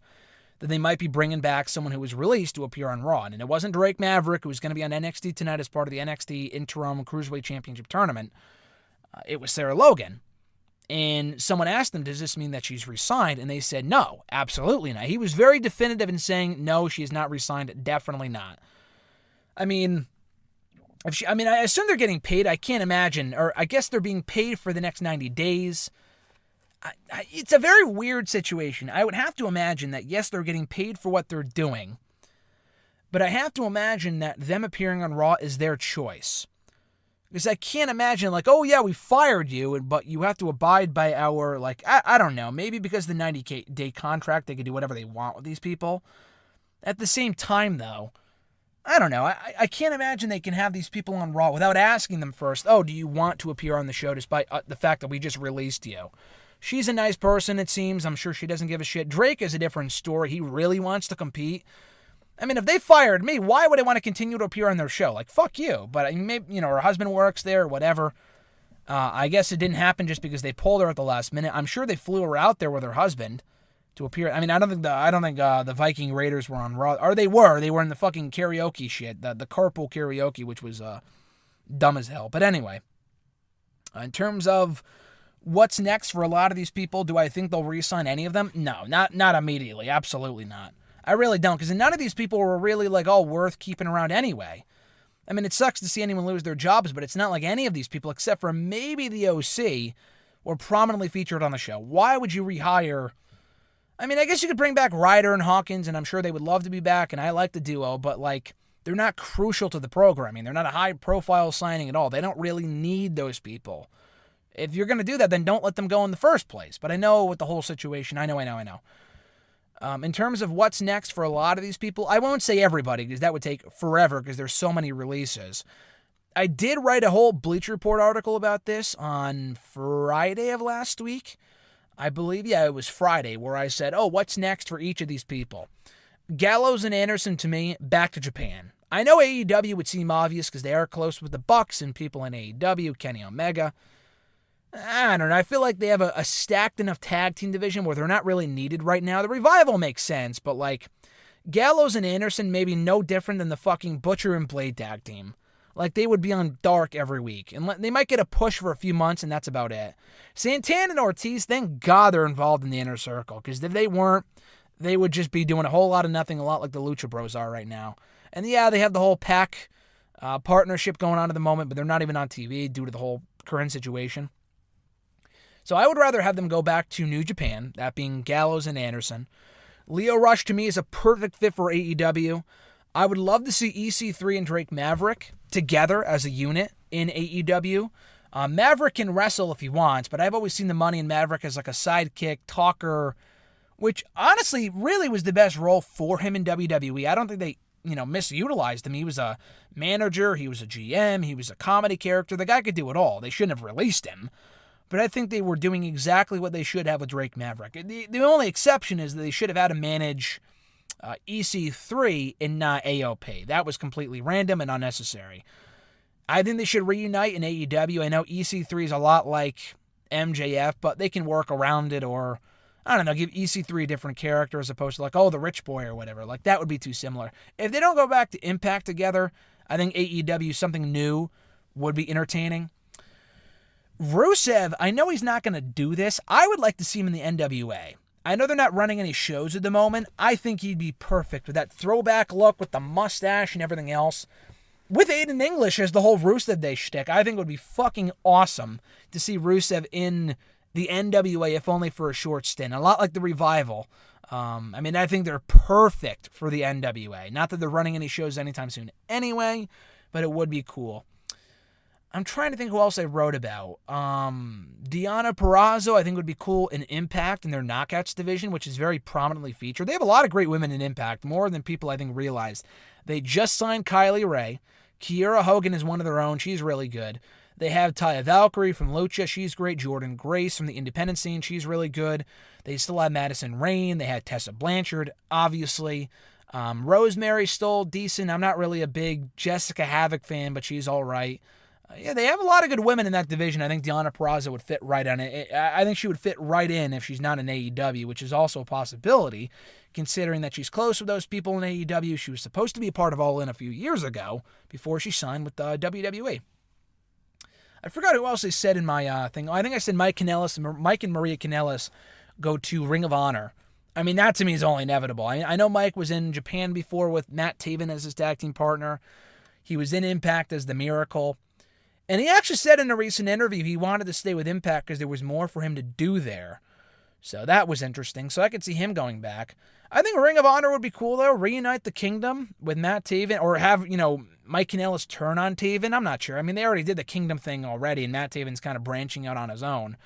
that they might be bringing back someone who was released to appear on Raw. And it wasn't Drake Maverick, who was going to be on NXT tonight as part of the NXT Interim Cruiserweight Championship Tournament. It was Sarah Logan. And someone asked them, does this mean that she's re-signed? And they said, no, absolutely not. He was very definitive in saying, no, she is not re-signed, definitely not. I mean, I assume they're getting paid. I can't imagine, or I guess they're being paid for the next 90 days. It's a very weird situation. I would have to imagine that, yes, they're getting paid for what they're doing, but I have to imagine that them appearing on Raw is their choice. Because I can't imagine, like, oh, yeah, we fired you, but you have to abide by our, like, I don't know, maybe because of the 90-day contract, they can do whatever they want with these people. At the same time, though, I don't know. I can't imagine they can have these people on Raw without asking them first, oh, do you want to appear on the show despite the fact that we just released you? She's a nice person, it seems. I'm sure she doesn't give a shit. Drake is a different story. He really wants to compete. I mean, if they fired me, why would I want to continue to appear on their show? Like, fuck you. But maybe, her husband works there or whatever. I guess it didn't happen just because they pulled her at the last minute. I'm sure they flew her out there with her husband to appear. I mean, I don't think the Viking Raiders were on Raw. Or they were. They were in the fucking karaoke shit. The carpool karaoke, which was dumb as hell. But anyway, in terms of what's next for a lot of these people, do I think they'll re-sign any of them? No, not immediately. Absolutely not. I really don't, because none of these people were really, like, all worth keeping around anyway. I mean, it sucks to see anyone lose their jobs, but it's not like any of these people, except for maybe the OC, were prominently featured on the show. Why would you rehire? I mean, I guess you could bring back Ryder and Hawkins, and I'm sure they would love to be back, and I like the duo, but, like, they're not crucial to the programming. They're not a high-profile signing at all. They don't really need those people. If you're going to do that, then don't let them go in the first place. But I know with the whole situation, I know. In terms of what's next for a lot of these people, I won't say everybody because that would take forever because there's so many releases. I did write a whole Bleacher Report article about this on Friday of last week. I believe, it was Friday, where I said, what's next for each of these people? Gallows and Anderson, to me, back to Japan. I know AEW would seem obvious because they are close with the Bucks and people in AEW, Kenny Omega. I don't know. I feel like they have a stacked enough tag team division where they're not really needed right now. The Revival makes sense, but like Gallows and Anderson may be no different than the fucking Butcher and Blade tag team. Like they would be on Dark every week. And they might get a push for a few months, and that's about it. Santana and Ortiz, thank God they're involved in the Inner Circle, because if they weren't, they would just be doing a whole lot of nothing, a lot like the Lucha Bros are right now. And yeah, they have the whole Pac partnership going on at the moment, but they're not even on TV due to the whole current situation. So I would rather have them go back to New Japan, that being Gallows and Anderson. Lio Rush, to me, is a perfect fit for AEW. I would love to see EC3 and Drake Maverick together as a unit in AEW. Maverick can wrestle if he wants, but I've always seen the money in Maverick as like a sidekick, talker, which honestly really was the best role for him in WWE. I don't think they, misutilized him. He was a manager, he was a GM, he was a comedy character. The guy could do it all. They shouldn't have released him. But I think they were doing exactly what they should have with Drake Maverick. The only exception is that they should have had to manage EC3 and not AOP. That was completely random and unnecessary. I think they should reunite in AEW. I know EC3 is a lot like MJF, but they can work around it, or I don't know, give EC3 a different character as opposed to like, oh, the rich boy or whatever. Like, that would be too similar. If they don't go back to Impact together, I think AEW, something new, would be entertaining. Rusev, I know he's not going to do this. I would like to see him in the NWA. I know they're not running any shows at the moment. I think he'd be perfect with that throwback look with the mustache and everything else. With Aiden English as the whole Rusev Day shtick, I think it would be fucking awesome to see Rusev in the NWA, if only for a short stint. A lot like the Revival. I think they're perfect for the NWA. Not that they're running any shows anytime soon anyway, but it would be cool. I'm trying to think who else I wrote about. Deonna Purrazzo, I think, would be cool in Impact in their Knockouts division, which is very prominently featured. They have a lot of great women in Impact, more than people, I think, realize. They just signed Kylie Ray. Kiera Hogan is one of their own. She's really good. They have Taya Valkyrie from Lucha. She's great. Jordan Grace from the independent scene. She's really good. They still have Madison Rayne. They had Tessa Blanchard, obviously. Rosemary's still decent. I'm not really a big Jessica Havoc fan, but she's all right. They have a lot of good women in that division. I think Deonna Purrazzo would fit right on it. I think she would fit right in if she's not in AEW, which is also a possibility, considering that she's close with those people in AEW. She was supposed to be a part of All In a few years ago before she signed with WWE. I forgot who else they said in my thing. I think I said Mike and Maria Kanellis go to Ring of Honor. I mean, that to me is only inevitable. I know Mike was in Japan before with Matt Taven as his tag team partner. He was in Impact as the Miracle. And he actually said in a recent interview he wanted to stay with Impact because there was more for him to do there. So that was interesting. So I could see him going back. I think Ring of Honor would be cool, though. Reunite the Kingdom with Matt Taven. Or have, Mike Kanellis turn on Taven. I'm not sure. I mean, they already did the Kingdom thing already, and Matt Taven's kind of branching out on his own.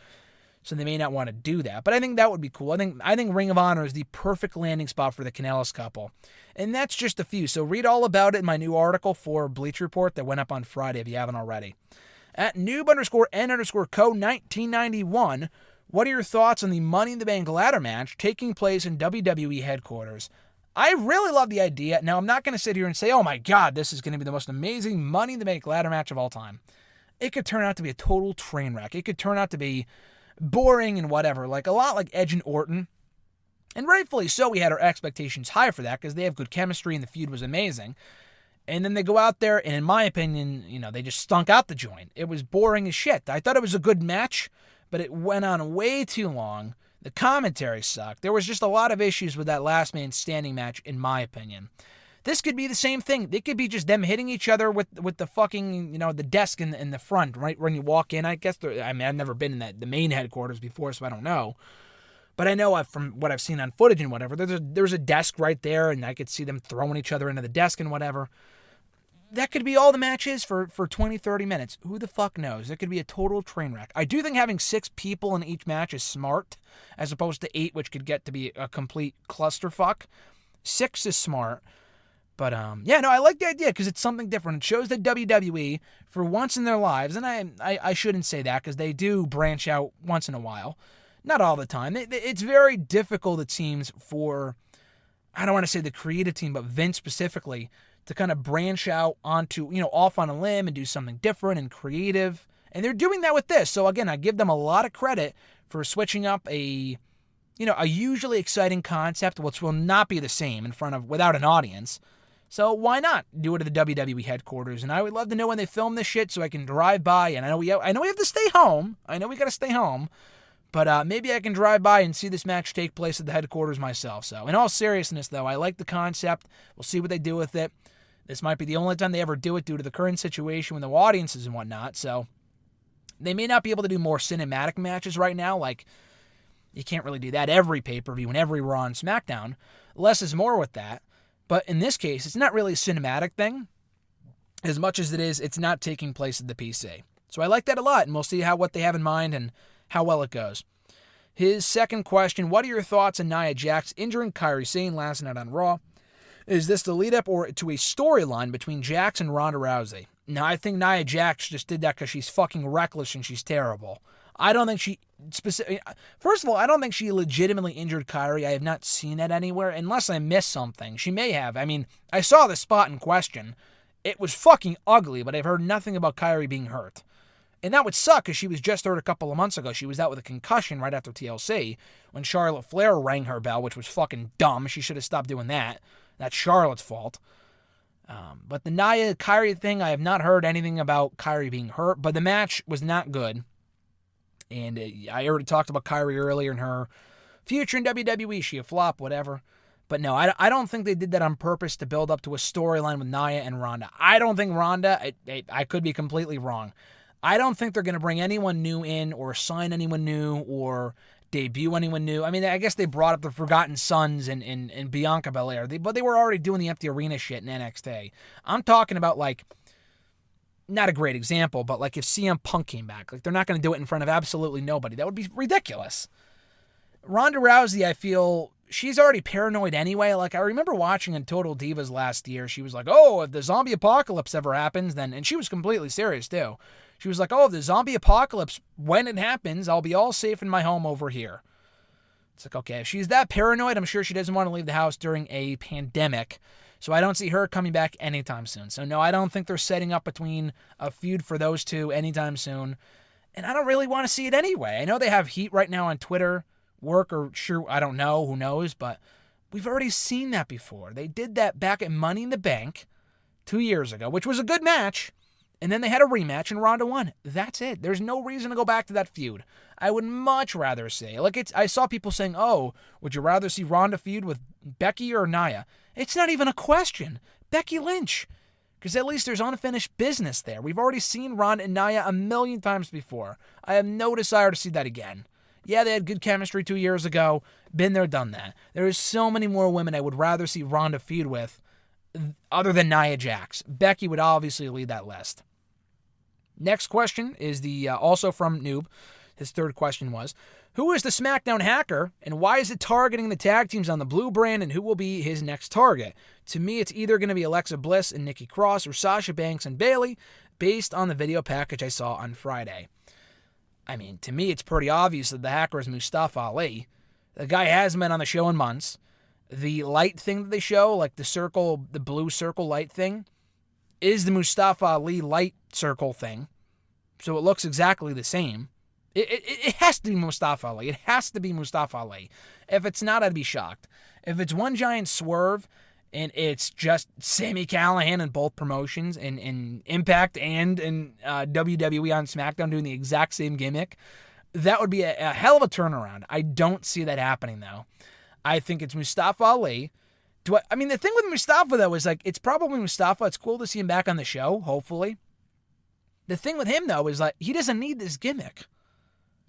So they may not want to do that. But I think that would be cool. I think Ring of Honor is the perfect landing spot for the Kanellis couple. And that's just a few. So read all about it in my new article for Bleacher Report that went up on Friday if you haven't already. At noob_n_co 1991, what are your thoughts on the Money in the Bank ladder match taking place in WWE headquarters? I really love the idea. Now, I'm not going to sit here and say, oh my God, this is going to be the most amazing Money in the Bank ladder match of all time. It could turn out to be a total train wreck. It could turn out to be boring and whatever, like a lot like Edge and Orton. And rightfully so, we had our expectations high for that because they have good chemistry and the feud was amazing. And then they go out there and, in my opinion, they just stunk out the joint. It was boring as shit. I thought it was a good match, but it went on way too long. The commentary sucked. There was just a lot of issues with that last man standing match, in my opinion. This could be the same thing. It could be just them hitting each other with the fucking, the desk in the front, right when you walk in. I guess, I've never been in the main headquarters before, so I don't know. But I know from what I've seen on footage and whatever, there's a desk right there, and I could see them throwing each other into the desk and whatever. That could be all the matches for 20, 30 minutes. Who the fuck knows? It could be a total train wreck. I do think having 6 people in each match is smart, as opposed to 8, which could get to be a complete clusterfuck. 6 is smart. But, I like the idea because it's something different. It shows that WWE, for once in their lives, and I shouldn't say that because they do branch out once in a while. Not all the time. It's very difficult, it seems, for, I don't want to say the creative team, but Vince specifically, to kind of branch out onto, off on a limb and do something different and creative. And they're doing that with this. So, again, I give them a lot of credit for switching up a usually exciting concept, which will not be the same without an audience. So why not do it at the WWE headquarters? And I would love to know when they film this shit so I can drive by. And I know we have to stay home. I know we got to stay home. But maybe I can drive by and see this match take place at the headquarters myself. So in all seriousness, though, I like the concept. We'll see what they do with it. This might be the only time they ever do it due to the current situation with no audiences and whatnot. So they may not be able to do more cinematic matches right now. Like, you can't really do that every pay-per-view and every Raw and SmackDown. Less is more with that. But in this case, it's not really a cinematic thing as much as it's not taking place at the PC. So I like that a lot, and we'll see what they have in mind and how well it goes. His second question, what are your thoughts on Nia Jax injuring Kairi Sane last night on Raw? Is this the lead-up or to a storyline between Jax and Ronda Rousey? Now, I think Nia Jax just did that because she's fucking reckless and she's terrible. I don't think she first of all, I don't think she legitimately injured Kairi. I have not seen it anywhere, unless I missed something. She may have. I mean, I saw the spot in question. It was fucking ugly, but I've heard nothing about Kairi being hurt. And that would suck because she was just hurt a couple of months ago. She was out with a concussion right after TLC when Charlotte Flair rang her bell, which was fucking dumb. She should have stopped doing that. That's Charlotte's fault. But the Nia-Kyrie thing, I have not heard anything about Kyrie being hurt, but the match was not good. And I already talked about Kyrie earlier in her future in WWE. She a flop, whatever. But no, I don't think they did that on purpose to build up to a storyline with Nia and Ronda. I don't think Ronda, I could be completely wrong. I don't think they're going to bring anyone new in or sign anyone new or debut anyone new. I mean, I guess they brought up the Forgotten Sons and Bianca Belair, but they were already doing the empty arena shit in NXT. I'm talking about, like, not a great example, but like if CM Punk came back. Like, they're not going to do it in front of absolutely nobody. That would be ridiculous. Ronda Rousey, I feel, she's already paranoid anyway. Like, I remember watching in Total Divas last year, she was like, oh, if the zombie apocalypse ever happens, then, and she was completely serious too. She was like, oh, if the zombie apocalypse, when it happens, I'll be all safe in my home over here. It's like, okay, if she's that paranoid, I'm sure she doesn't want to leave the house during a pandemic. So I don't see her coming back anytime soon. So no, I don't think they're setting up between a feud for those two anytime soon. And I don't really want to see it anyway. I know they have heat right now on Twitter, work or sure, I don't know, who knows, but we've already seen that before. They did that back at Money in the Bank 2 years ago, which was a good match. And then they had a rematch and Ronda won. That's it. There's no reason to go back to that feud. I would much rather see. I saw people saying, oh, would you rather see Ronda feud with Becky or Nia? It's not even a question. Becky Lynch. Because at least there's unfinished business there. We've already seen Ronda and Nia a million times before. I have no desire to see that again. Yeah, they had good chemistry 2 years ago. Been there, done that. There is so many more women I would rather see Ronda feud with other than Nia Jax. Becky would obviously lead that list. Next question is also from Noob. His third question was, who is the SmackDown hacker and why is it targeting the tag teams on the blue brand and who will be his next target? To me, it's either going to be Alexa Bliss and Nikki Cross or Sasha Banks and Bayley based on the video package I saw on Friday. I mean, to me, it's pretty obvious that the hacker is Mustafa Ali. The guy hasn't been on the show in months. The light thing that they show, like the blue circle light thing, is the Mustafa Ali light circle thing. So it looks exactly the same. It has to be Mustafa Ali. It has to be Mustafa Ali. If it's not, I'd be shocked. If it's one giant swerve and it's just Sami Callihan in both promotions, in Impact and in WWE on SmackDown doing the exact same gimmick, that would be a hell of a turnaround. I don't see that happening, though. I think it's Mustafa Ali. The thing with Mustafa, though, is like, it's probably Mustafa. It's cool to see him back on the show, hopefully. The thing with him, though, is like, he doesn't need this gimmick.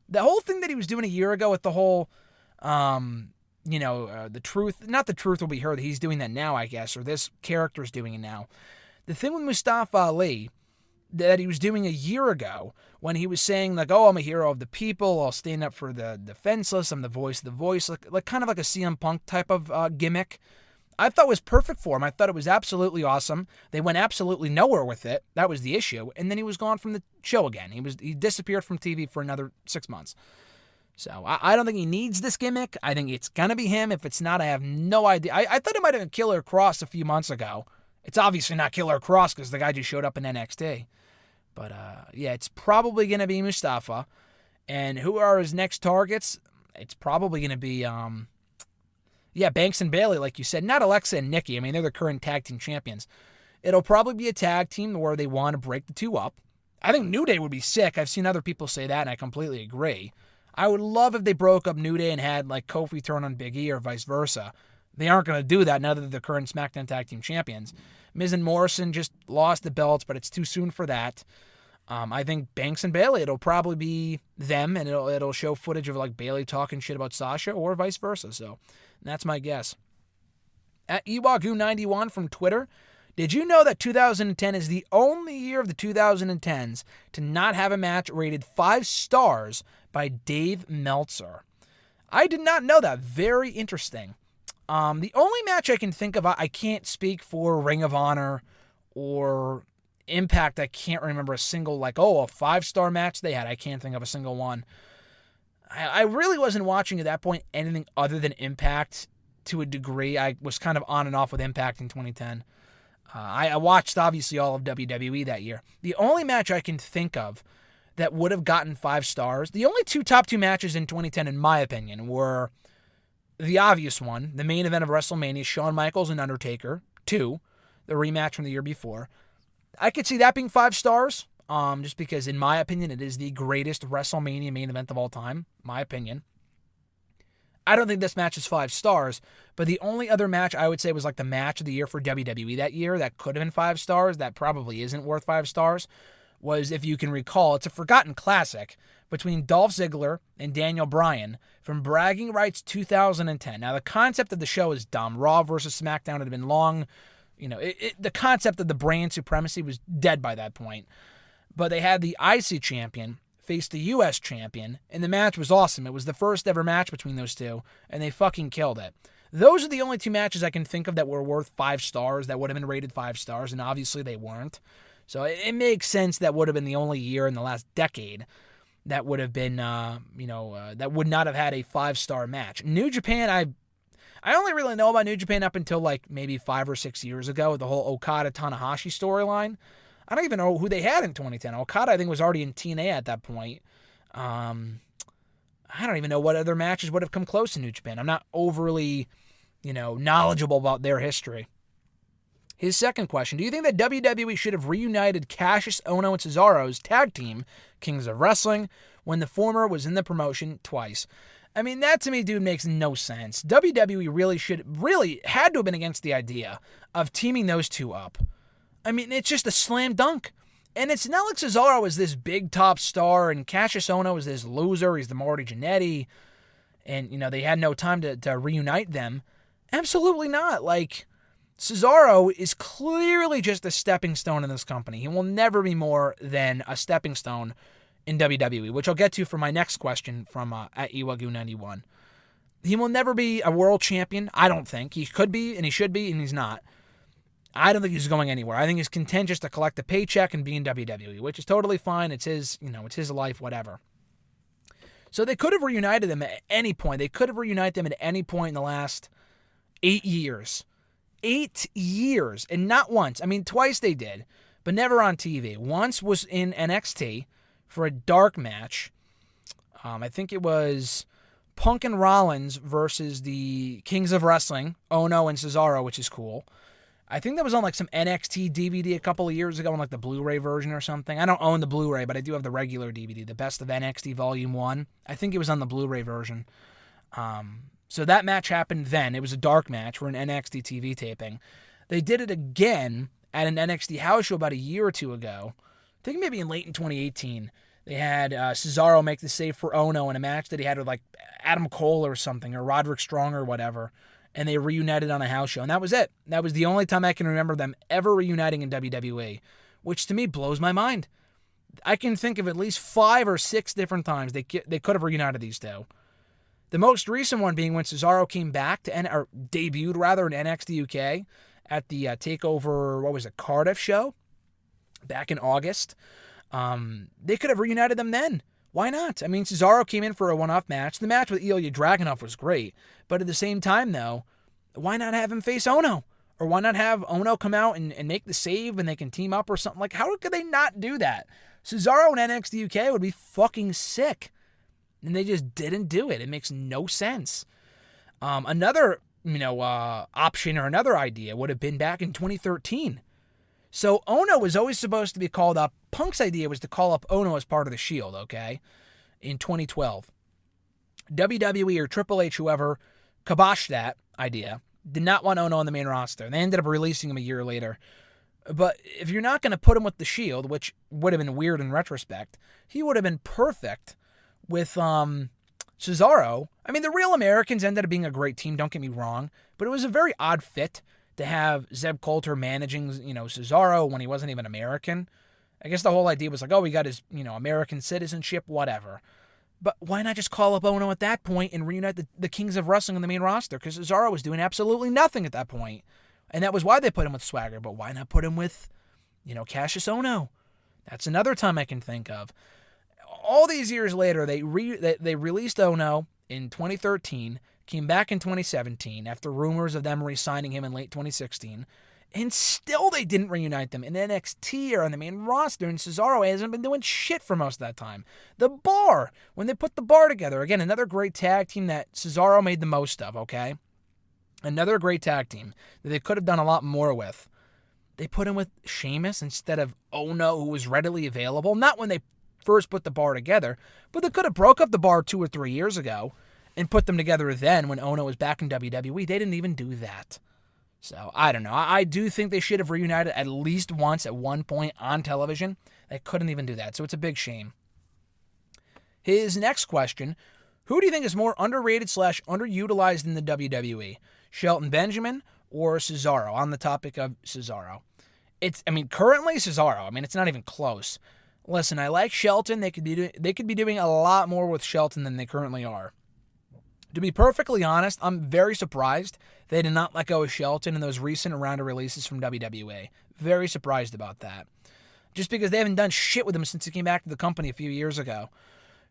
The whole thing that he was doing a year ago with the whole, the truth, not the truth will be heard, he's doing that now, I guess, or this character's doing it now. The thing with Mustafa Ali that he was doing a year ago when he was saying, like, oh, I'm a hero of the people, I'll stand up for the defenseless, I'm the voice of the voice, like kind of like a CM Punk type of gimmick, I thought was perfect for him. I thought it was absolutely awesome. They went absolutely nowhere with it. That was the issue. And then he was gone from the show again. He disappeared from TV for another 6 months. So I don't think he needs this gimmick. I think it's going to be him. If it's not, I have no idea. I thought it might have been Killer Cross a few months ago. It's obviously not Killer Cross because the guy just showed up in NXT. But yeah, it's probably going to be Mustafa. And who are his next targets? It's probably going to be... Banks and Bayley, like you said. Not Alexa and Nikki. I mean, they're the current tag team champions. It'll probably be a tag team where they want to break the two up. I think New Day would be sick. I've seen other people say that, and I completely agree. I would love if they broke up New Day and had, like, Kofi turn on Big E or vice versa. They aren't going to do that now that they're the current SmackDown tag team champions. Miz and Morrison just lost the belts, but it's too soon for that. I think Banks and Bayley, it'll probably be them, and it'll show footage of, like, Bayley talking shit about Sasha or vice versa, so... That's my guess. At Iwagu91 from Twitter, did you know that 2010 is the only year of the 2010s to not have a match rated 5 stars by Dave Meltzer? I did not know that. Very interesting. The only match I can think of, I can't speak for Ring of Honor or Impact. I can't remember a single, a 5-star match they had. I can't think of a single one. I really wasn't watching at that point anything other than Impact to a degree. I was kind of on and off with Impact in 2010. I watched, obviously, all of WWE that year. The only match I can think of that would have gotten 5 stars. The only top two matches in 2010, in my opinion, were the obvious one, the main event of WrestleMania, Shawn Michaels and Undertaker 2, the rematch from the year before. I could see that being 5 stars, just because, in my opinion, it is the greatest WrestleMania main event of all time. My opinion. I don't think this match is 5 stars, but the only other match I would say was like the match of the year for WWE that year that could have been 5 stars, that probably isn't worth 5 stars, was, if you can recall, it's a forgotten classic between Dolph Ziggler and Daniel Bryan from Bragging Rights 2010. Now, the concept of the show is dumb. Raw versus SmackDown had been long. The concept of the brand supremacy was dead by that point. But they had the IC champion face the US champion, and the match was awesome. It was the first ever match between those two, and they fucking killed it. Those are the only 2 matches I can think of that were worth 5 stars, that would have been rated 5 stars, and obviously they weren't. So it makes sense that would have been the only year in the last decade that would have been, that would not have had a 5-star match. New Japan, I only really know about New Japan up until like maybe 5 or 6 years ago, with the whole Okada-Tanahashi storyline. I don't even know who they had in 2010. Okada, I think, was already in TNA at that point. I don't even know what other matches would have come close to New Japan. I'm not overly, knowledgeable about their history. His second question, do you think that WWE should have reunited Cassius Ohno and Cesaro's tag team, Kings of Wrestling, when the former was in the promotion twice? I mean, that to me, dude, makes no sense. WWE really had to have been against the idea of teaming those two up. I mean, it's just a slam dunk. And it's not like Cesaro is this big top star and Cassius Ohno is this loser. He's the Marty Jannetty. And, they had no time to reunite them. Absolutely not. Like, Cesaro is clearly just a stepping stone in this company. He will never be more than a stepping stone in WWE, which I'll get to for my next question from at Iwagu91. He will never be a world champion, I don't think. He could be, and he should be, and he's not. I don't think he's going anywhere. I think he's content just to collect a paycheck and be in WWE, which is totally fine. It's his, it's his life, whatever. So they could have reunited them at any point. They could have reunited them at any point in the last 8 years. 8 years, and not once. I mean, twice they did, but never on TV. Once was in NXT for a dark match. I think it was Punk and Rollins versus the Kings of Wrestling, Ohno and Cesaro, which is cool. I think that was on like some NXT DVD a couple of years ago on like the Blu-ray version or something. I don't own the Blu-ray, but I do have the regular DVD, the Best of NXT Volume 1. I think it was on the Blu-ray version. So that match happened then. It was a dark match for an NXT TV taping. They did it again at an NXT house show about a year or two ago. I think maybe in 2018. They had Cesaro make the save for Ohno in a match that he had with like Adam Cole or something, or Roderick Strong or whatever. And they reunited on a house show. And that was it. That was the only time I can remember them ever reuniting in WWE, which to me blows my mind. I can think of at least 5 or 6 different times they could have reunited these two. The most recent one being when Cesaro came back debuted in NXT UK at the TakeOver, Cardiff show back in August. They could have reunited them then. Why not? I mean, Cesaro came in for a one-off match. The match with Ilya Dragunov was great. But at the same time, though, why not have him face Ohno? Or why not have Ohno come out and make the save and they can team up or something? Like, how could they not do that? Cesaro in NXT UK would be fucking sick. And they just didn't do it. It makes no sense. Another, option or another idea would have been back in 2013. So Ohno was always supposed to be called up. Punk's idea was to call up Ohno as part of the Shield, okay, in 2012. WWE or Triple H, whoever, kiboshed that idea. Did not want Ohno on the main roster. They ended up releasing him a year later. But if you're not going to put him with the Shield, which would have been weird in retrospect, he would have been perfect with Cesaro. I mean, the Real Americans ended up being a great team, don't get me wrong, but it was a very odd fit to have Zeb Coulter managing, Cesaro when he wasn't even American. I guess the whole idea was like, oh, he got his, American citizenship, whatever. But why not just call up Ohno at that point and reunite the Kings of Wrestling on the main roster? Because Cesaro was doing absolutely nothing at that point. And that was why they put him with Swagger. But why not put him with, Cassius Ohno? That's another time I can think of. All these years later, they released Ohno in 2013, came back in 2017 after rumors of them re-signing him in late 2016, And still they didn't reunite them in NXT or on the main roster, and Cesaro hasn't been doing shit for most of that time. The Bar, when they put the Bar together, again, another great tag team that Cesaro made the most of, okay? Another great tag team that they could have done a lot more with. They put him with Sheamus instead of Ono, who was readily available. Not when they first put the Bar together, but they could have broke up the Bar 2 or 3 years ago and put them together then when Ono was back in WWE. They didn't even do that. So, I don't know. I do think they should have reunited at least once at one point on television. They couldn't even do that, so it's a big shame. His next question, who do you think is more underrated / underutilized in the WWE? Shelton Benjamin or Cesaro? On the topic of Cesaro. Currently Cesaro. It's not even close. Listen, I like Shelton. They could be doing a lot more with Shelton than they currently are. To be perfectly honest, I'm very surprised they did not let go of Shelton in those recent round of releases from WWE. Very surprised about that. Just because they haven't done shit with him since he came back to the company a few years ago.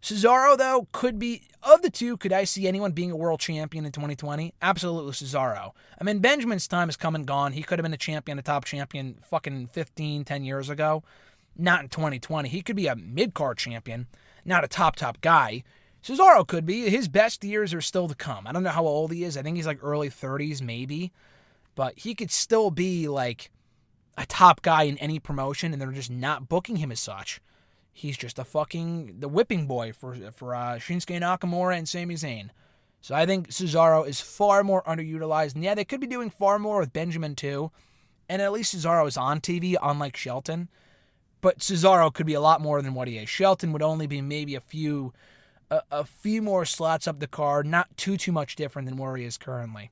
Cesaro, though, could be, of the two, could I see anyone being a world champion in 2020? Absolutely Cesaro. Benjamin's time has come and gone. He could have been a top champion fucking 10 years ago. Not in 2020. He could be a mid-card champion, not a top guy. Cesaro could be. His best years are still to come. I don't know how old he is. I think he's like early 30s, maybe. But he could still be like a top guy in any promotion, and they're just not booking him as such. He's just the whipping boy for Shinsuke Nakamura and Sami Zayn. So I think Cesaro is far more underutilized. And yeah, they could be doing far more with Benjamin too. And at least Cesaro is on TV, unlike Shelton. But Cesaro could be a lot more than what he is. Shelton would only be maybe a few more slots up the card, not too much different than where he is currently.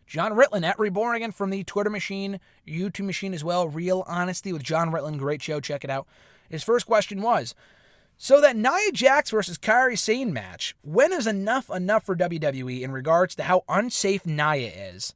John Ritlin at Reborn again from the Twitter machine, YouTube machine as well. Real Honesty with John Ritlin. Great show. Check it out. His first question was, so that Nia Jax versus Kairi Sane match, when is enough for WWE in regards to how unsafe Nia is?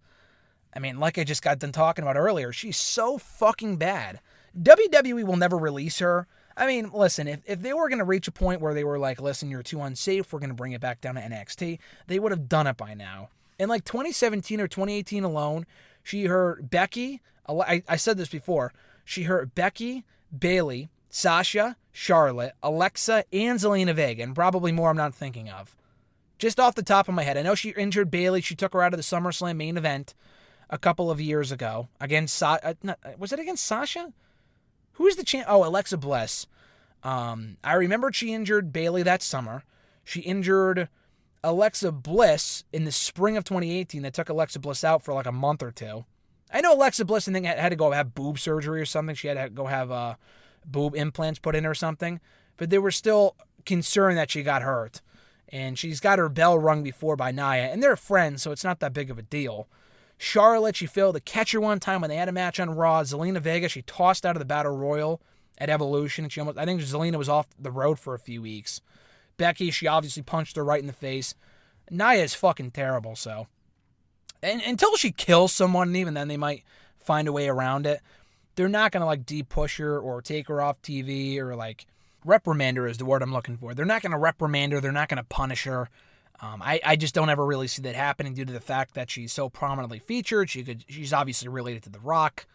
Like I just got done talking about earlier, she's so fucking bad. WWE will never release her. Listen, if they were going to reach a point where they were like, listen, you're too unsafe, we're going to bring it back down to NXT, they would have done it by now. In 2017 or 2018 alone, she hurt Becky, I said this before, she hurt Becky, Bayley, Sasha, Charlotte, Alexa, and Zelina Vega, and probably more I'm not thinking of. Just off the top of my head, I know she injured Bayley, she took her out of the SummerSlam main event a couple of years ago. Was it against Sasha? Who is the champ? Oh, Alexa Bliss. I remember she injured Bayley that summer. She injured Alexa Bliss in the spring of 2018. That took Alexa Bliss out for like a month or two. I know Alexa Bliss, I think, had to go have boob surgery or something. She had to go have boob implants put in or something. But they were still concerned that she got hurt. And she's got her bell rung before by Nia. And they're friends, so it's not that big of a deal. Charlotte, she failed to catch her one time when they had a match on Raw. Zelina Vega, she tossed out of the Battle Royal at Evolution. And I think Zelina was off the road for a few weeks. Becky, she obviously punched her right in the face. Nia is fucking terrible, so. And until she kills someone, and even then they might find a way around it. They're not going to de-push her or take her off TV or reprimand her is the word I'm looking for. They're not going to reprimand her. They're not going to punish her. I just don't ever really see that happening due to the fact that she's so prominently featured. She's obviously related to The Rock.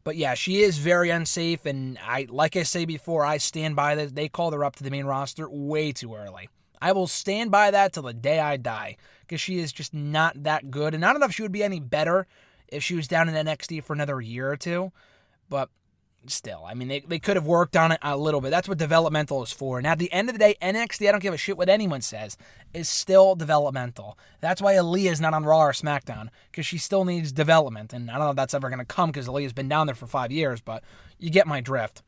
But yeah, she is very unsafe, and like I say before, I stand by that. They called her up to the main roster way too early. I will stand by that till the day I die, because she is just not that good. And I don't know if she would be any better if she was down in NXT for another year or two. But still, they could have worked on it a little bit. That's what developmental is for. And at the end of the day, NXT, I don't give a shit what anyone says, is still developmental. That's why Aaliyah's not on Raw or SmackDown, because she still needs development. And I don't know if that's ever going to come, because Aaliyah's been down there for 5 years, but you get my drift.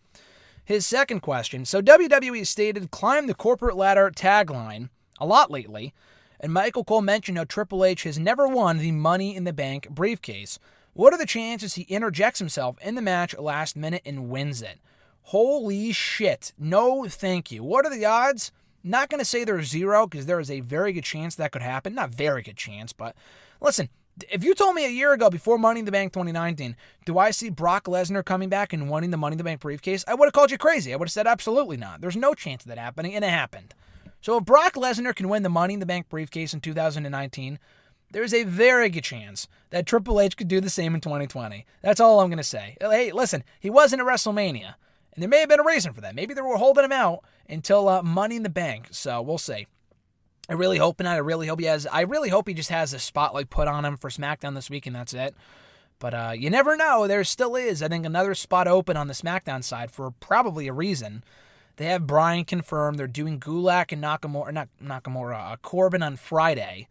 His second question. So WWE stated, climb the corporate ladder tagline a lot lately, and Michael Cole mentioned how Triple H has never won the Money in the Bank briefcase. What are the chances he interjects himself in the match last minute and wins it? Holy shit. No, thank you. What are the odds? Not going to say there's zero, because there is a very good chance that could happen. Not very good chance, but listen, if you told me a year ago before Money in the Bank 2019, do I see Brock Lesnar coming back and winning the Money in the Bank briefcase? I would have called you crazy. I would have said absolutely not. There's no chance of that happening, and it happened. So if Brock Lesnar can win the Money in the Bank briefcase in 2019, there's a very good chance that Triple H could do the same in 2020. That's all I'm going to say. Hey, listen, he wasn't at WrestleMania, and there may have been a reason for that. Maybe they were holding him out until Money in the Bank, so we'll see. I really hope not. I really hope he just has a spotlight put on him for SmackDown this week, and that's it. But you never know. There still is, I think, another spot open on the SmackDown side for probably a reason. They have Bryan confirmed. They're doing Gulak and Corbin on Friday.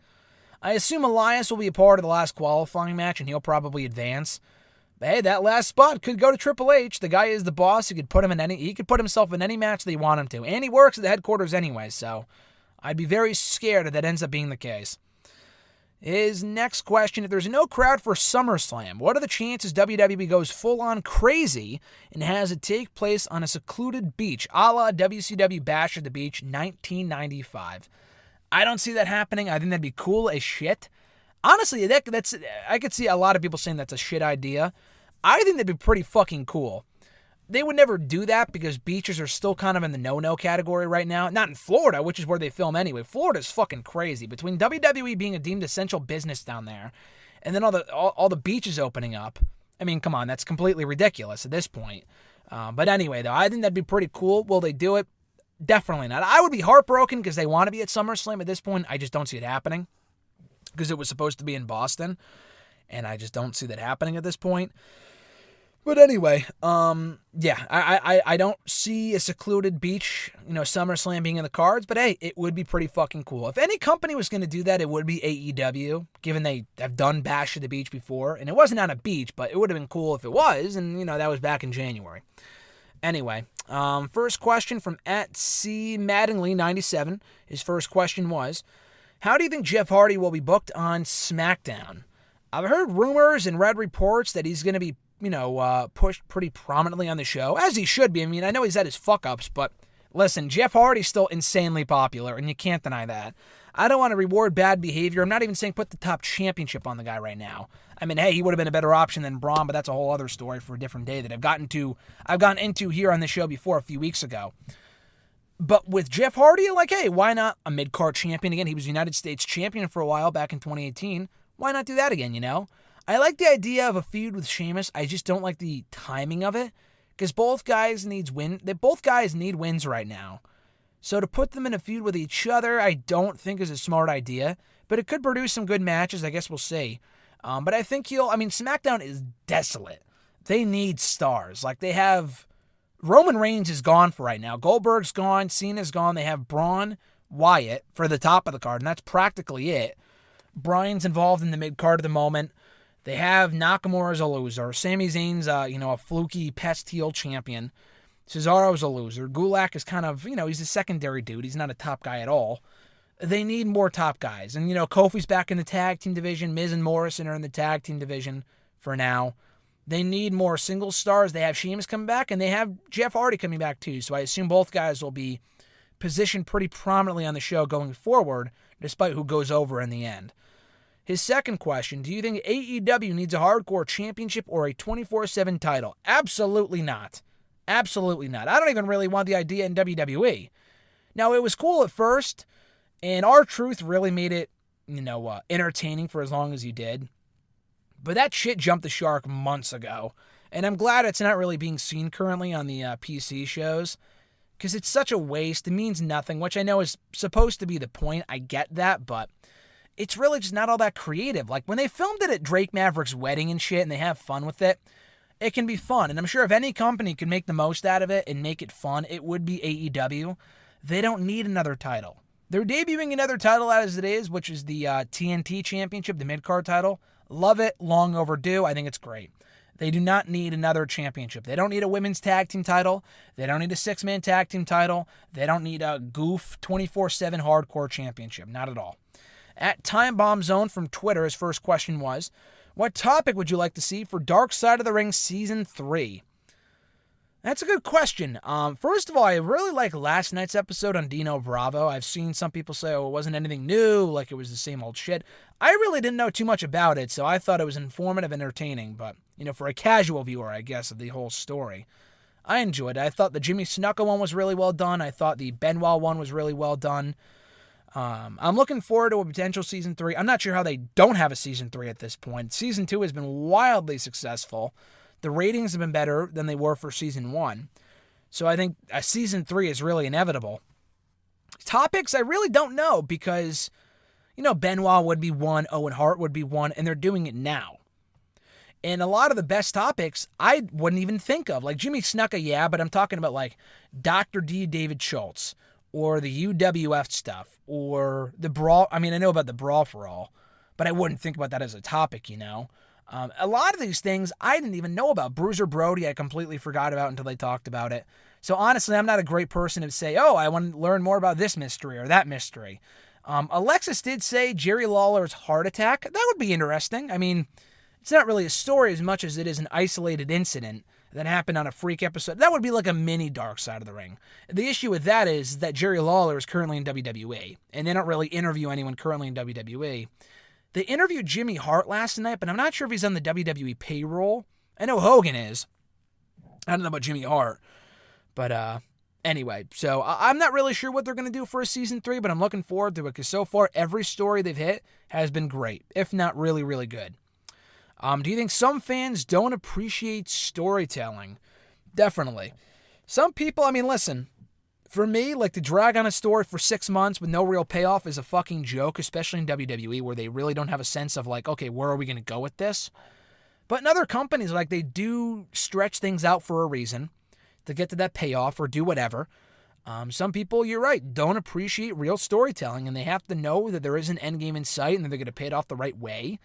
I assume Elias will be a part of the last qualifying match, and he'll probably advance. But hey, that last spot could go to Triple H. The guy is the boss. He could put himself in any match that you want him to. And he works at the headquarters anyway, so I'd be very scared if that ends up being the case. His next question, if there's no crowd for SummerSlam, what are the chances WWE goes full-on crazy and has it take place on a secluded beach, a la WCW Bash at the Beach 1995? I don't see that happening. I think that'd be cool as shit. Honestly, I could see a lot of people saying that's a shit idea. I think that'd be pretty fucking cool. They would never do that because beaches are still kind of in the no-no category right now. Not in Florida, which is where they film anyway. Florida's fucking crazy. Between WWE being a deemed essential business down there and then all the beaches opening up, I mean, come on, that's completely ridiculous at this point. But anyway, though, I think that'd be pretty cool. Will they do it? Definitely not. I would be heartbroken because they want to be at SummerSlam. At this point, I just don't see it happening because it was supposed to be in Boston, and I just don't see that happening at this point. But anyway, I don't see a secluded beach, SummerSlam being in the cards, but hey, it would be pretty fucking cool. If any company was going to do that, it would be AEW, given they have done Bash at the Beach before, and it wasn't on a beach, but it would have been cool if it was, and, that was back in January. Anyway, first question from @CMattingly97. His first question was, how do you think Jeff Hardy will be booked on SmackDown? I've heard rumors and read reports that he's going to be pushed pretty prominently on the show, as he should be. I mean, I know he's had his fuck-ups, but listen, Jeff Hardy's still insanely popular, and you can't deny that. I don't want to reward bad behavior. I'm not even saying put the top championship on the guy right now. I mean, hey, he would have been a better option than Braun, but that's a whole other story for a different day that I've gotten into here on the show before a few weeks ago. But with Jeff Hardy, hey, why not a mid-card champion again? He was United States champion for a while back in 2018. Why not do that again, I like the idea of a feud with Sheamus. I just don't like the timing of it because both guys need wins right now. So to put them in a feud with each other, I don't think is a smart idea, but it could produce some good matches. I guess we'll see. But I think SmackDown is desolate. They need stars. They have Roman Reigns is gone for right now. Goldberg's gone. Cena's gone. They have Braun, Wyatt for the top of the card, and that's practically it. Bryan's involved in the mid-card at the moment. They have Nakamura as a loser. Sami Zayn's, a fluky pest heel champion. Cesaro's a loser. Gulak is kind of, he's a secondary dude. He's not a top guy at all. They need more top guys. And, Kofi's back in the tag team division. Miz and Morrison are in the tag team division for now. They need more single stars. They have Sheamus coming back, and they have Jeff Hardy coming back too. So I assume both guys will be positioned pretty prominently on the show going forward, despite who goes over in the end. His second question, do you think AEW needs a hardcore championship or a 24/7 title? Absolutely not. Absolutely not. I don't even really want the idea in WWE. Now, it was cool at first, and R-Truth really made it, entertaining for as long as you did. But that shit jumped the shark months ago, and I'm glad it's not really being seen currently on the PC shows, because it's such a waste. It means nothing, which I know is supposed to be the point. I get that, but it's really just not all that creative. When they filmed it at Drake Maverick's wedding and shit, and they have fun with it, it can be fun. And I'm sure if any company could make the most out of it and make it fun, it would be AEW. They don't need another title. They're debuting another title as it is, which is the TNT Championship, the mid-card title. Love it. Long overdue. I think it's great. They do not need another championship. They don't need a women's tag team title. They don't need a six-man tag team title. They don't need a goof 24/7 hardcore championship. Not at all. At Time Bomb Zone from Twitter, his first question was, what topic would you like to see for Dark Side of the Ring Season 3? That's a good question. First of all, I really like last night's episode on Dino Bravo. I've seen some people say, it wasn't anything new, it was the same old shit. I really didn't know too much about it, so I thought it was informative and entertaining, but, for a casual viewer, I guess, of the whole story. I enjoyed it. I thought the Jimmy Snuka one was really well done. I thought the Benoit one was really well done. I'm looking forward to a potential season 3. I'm not sure how they don't have a season 3 at this point. Season 2 has been wildly successful. The ratings have been better than they were for season 1. So I think a season 3 is really inevitable. Topics, I really don't know because, Benoit would be one, Owen Hart would be one, and they're doing it now. And a lot of the best topics I wouldn't even think of. Like Jimmy Snuka, yeah, but I'm talking about like Dr. D. David Schultz or the UWF stuff or the Brawl. I mean, I know about the Brawl for All, but I wouldn't think about that as a topic, A lot of these things I didn't even know about. Bruiser Brody, I completely forgot about until they talked about it. So honestly, I'm not a great person to say, I want to learn more about this mystery or that mystery. Alexis did say Jerry Lawler's heart attack. That would be interesting. I mean, it's not really a story as much as it is an isolated incident that happened on a freak episode. That would be like a mini Dark Side of the Ring. The issue with that is that Jerry Lawler is currently in WWE, and they don't really interview anyone currently in WWE. They interviewed Jimmy Hart last night, but I'm not sure if he's on the WWE payroll. I know Hogan is. I don't know about Jimmy Hart. But anyway, so I'm not really sure what they're going to do for a season 3, but I'm looking forward to it because so far every story they've hit has been great, if not really, really good. Do you think some fans don't appreciate storytelling? Definitely. Some people, listen, for me, like to drag on a story for 6 months with no real payoff is a fucking joke, especially in WWE where they really don't have a sense of like, okay, where are we going to go with this? But in other companies, like they do stretch things out for a reason to get to that payoff or do whatever. Some people, you're right, don't appreciate real storytelling and they have to know that there is an end game in sight and that they're going to pay it off the right way.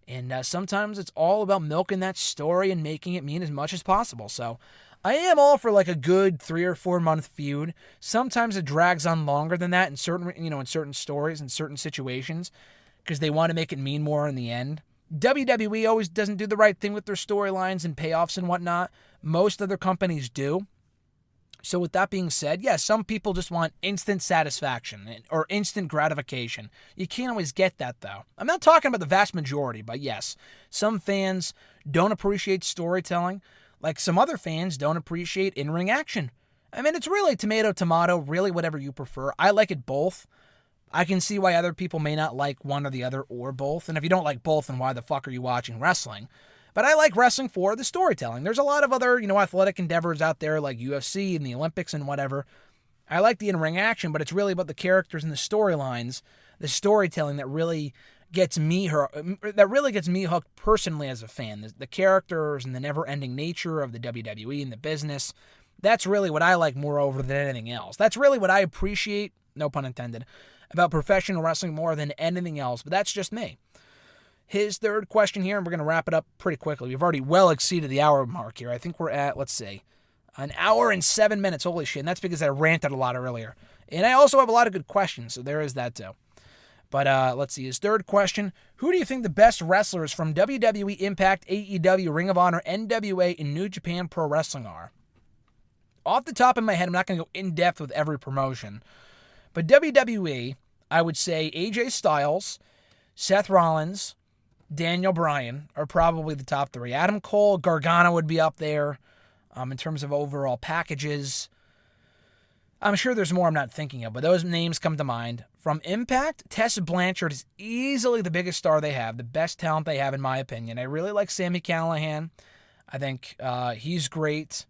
And sometimes it's all about milking that story and making it mean as much as possible. So I am all for like a good 3 or 4 month feud. Sometimes it drags on longer than that in certain stories and certain situations because they want to make it mean more in the end. WWE always doesn't do the right thing with their storylines and payoffs and whatnot. Most other companies do. So with that being said, yes, some people just want instant satisfaction or instant gratification. You can't always get that, though. I'm not talking about the vast majority, but yes, some fans don't appreciate storytelling, like some other fans don't appreciate in-ring action. It's really tomato, really whatever you prefer. I like it both. I can see why other people may not like one or the other or both. And if you don't like both, then why the fuck are you watching wrestling? But I like wrestling for the storytelling. There's a lot of other, athletic endeavors out there like UFC and the Olympics and whatever. I like the in-ring action, but it's really about the characters and the storylines, the storytelling that really gets me hooked personally as a fan. The characters and the never-ending nature of the WWE and the business. That's really what I like more over than anything else. That's really what I appreciate, no pun intended, about professional wrestling more than anything else, but that's just me. His third question here, and we're going to wrap it up pretty quickly. We've already well exceeded the hour mark here. I think we're at, an hour and 7 minutes. Holy shit, and that's because I ranted a lot earlier. And I also have a lot of good questions, so there is that too. But let's see, his third question, who do you think the best wrestlers from WWE, Impact, AEW, Ring of Honor, NWA, and New Japan Pro Wrestling are? Off the top of my head, I'm not going to go in-depth with every promotion, but WWE, I would say AJ Styles, Seth Rollins, Daniel Bryan are probably the top 3. Adam Cole, Gargano would be up there in terms of overall packages. I'm sure there's more I'm not thinking of, but those names come to mind. From Impact, Tessa Blanchard is easily the biggest star they have, the best talent they have in my opinion. I really like Sami Callihan. I think he's great.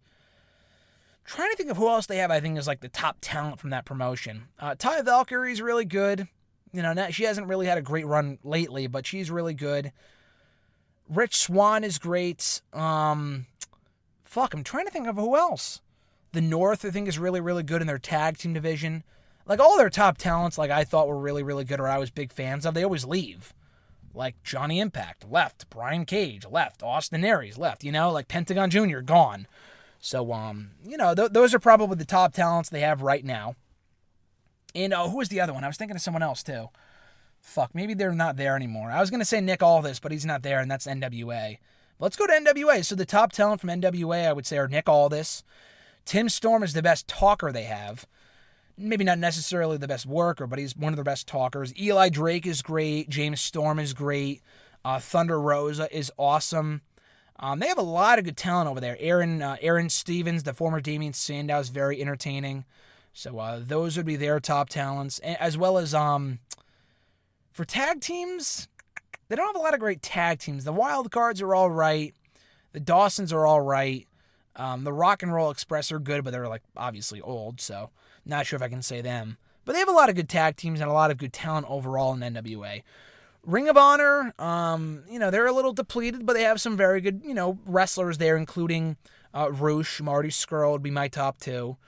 Trying to think of who else they have I think is like the top talent from that promotion. Taya Valkyrie's really good. She hasn't really had a great run lately, but she's really good. Rich Swann is great. I'm trying to think of who else. The North, I think, is really, really good in their tag team division. Like, all their top talents, I thought were really, really good or I was big fans of, they always leave. Like, Johnny Impact, left. Brian Cage, left. Austin Aries, left. Like Pentagon Jr., gone. So, those are probably the top talents they have right now. And who was the other one? I was thinking of someone else, too. Maybe they're not there anymore. I was going to say Nick Aldis, but he's not there, and that's NWA. But let's go to NWA. So the top talent from NWA, I would say, are Nick Aldis. Tim Storm is the best talker they have. Maybe not necessarily the best worker, but he's one of the best talkers. Eli Drake is great. James Storm is great. Thunder Rosa is awesome. They have a lot of good talent over there. Aaron Stevens, the former Damien Sandow, is very entertaining. So those would be their top talents, as well as for tag teams, they don't have a lot of great tag teams. The Wild Cards are all right. The Dawsons are all right. The Rock and Roll Express are good, but they're like obviously old, so not sure if I can say them. But they have a lot of good tag teams and a lot of good talent overall in NWA. Ring of Honor, they're a little depleted, but they have some very good, wrestlers there, including Roosh. Marty Scurll would be my top 2.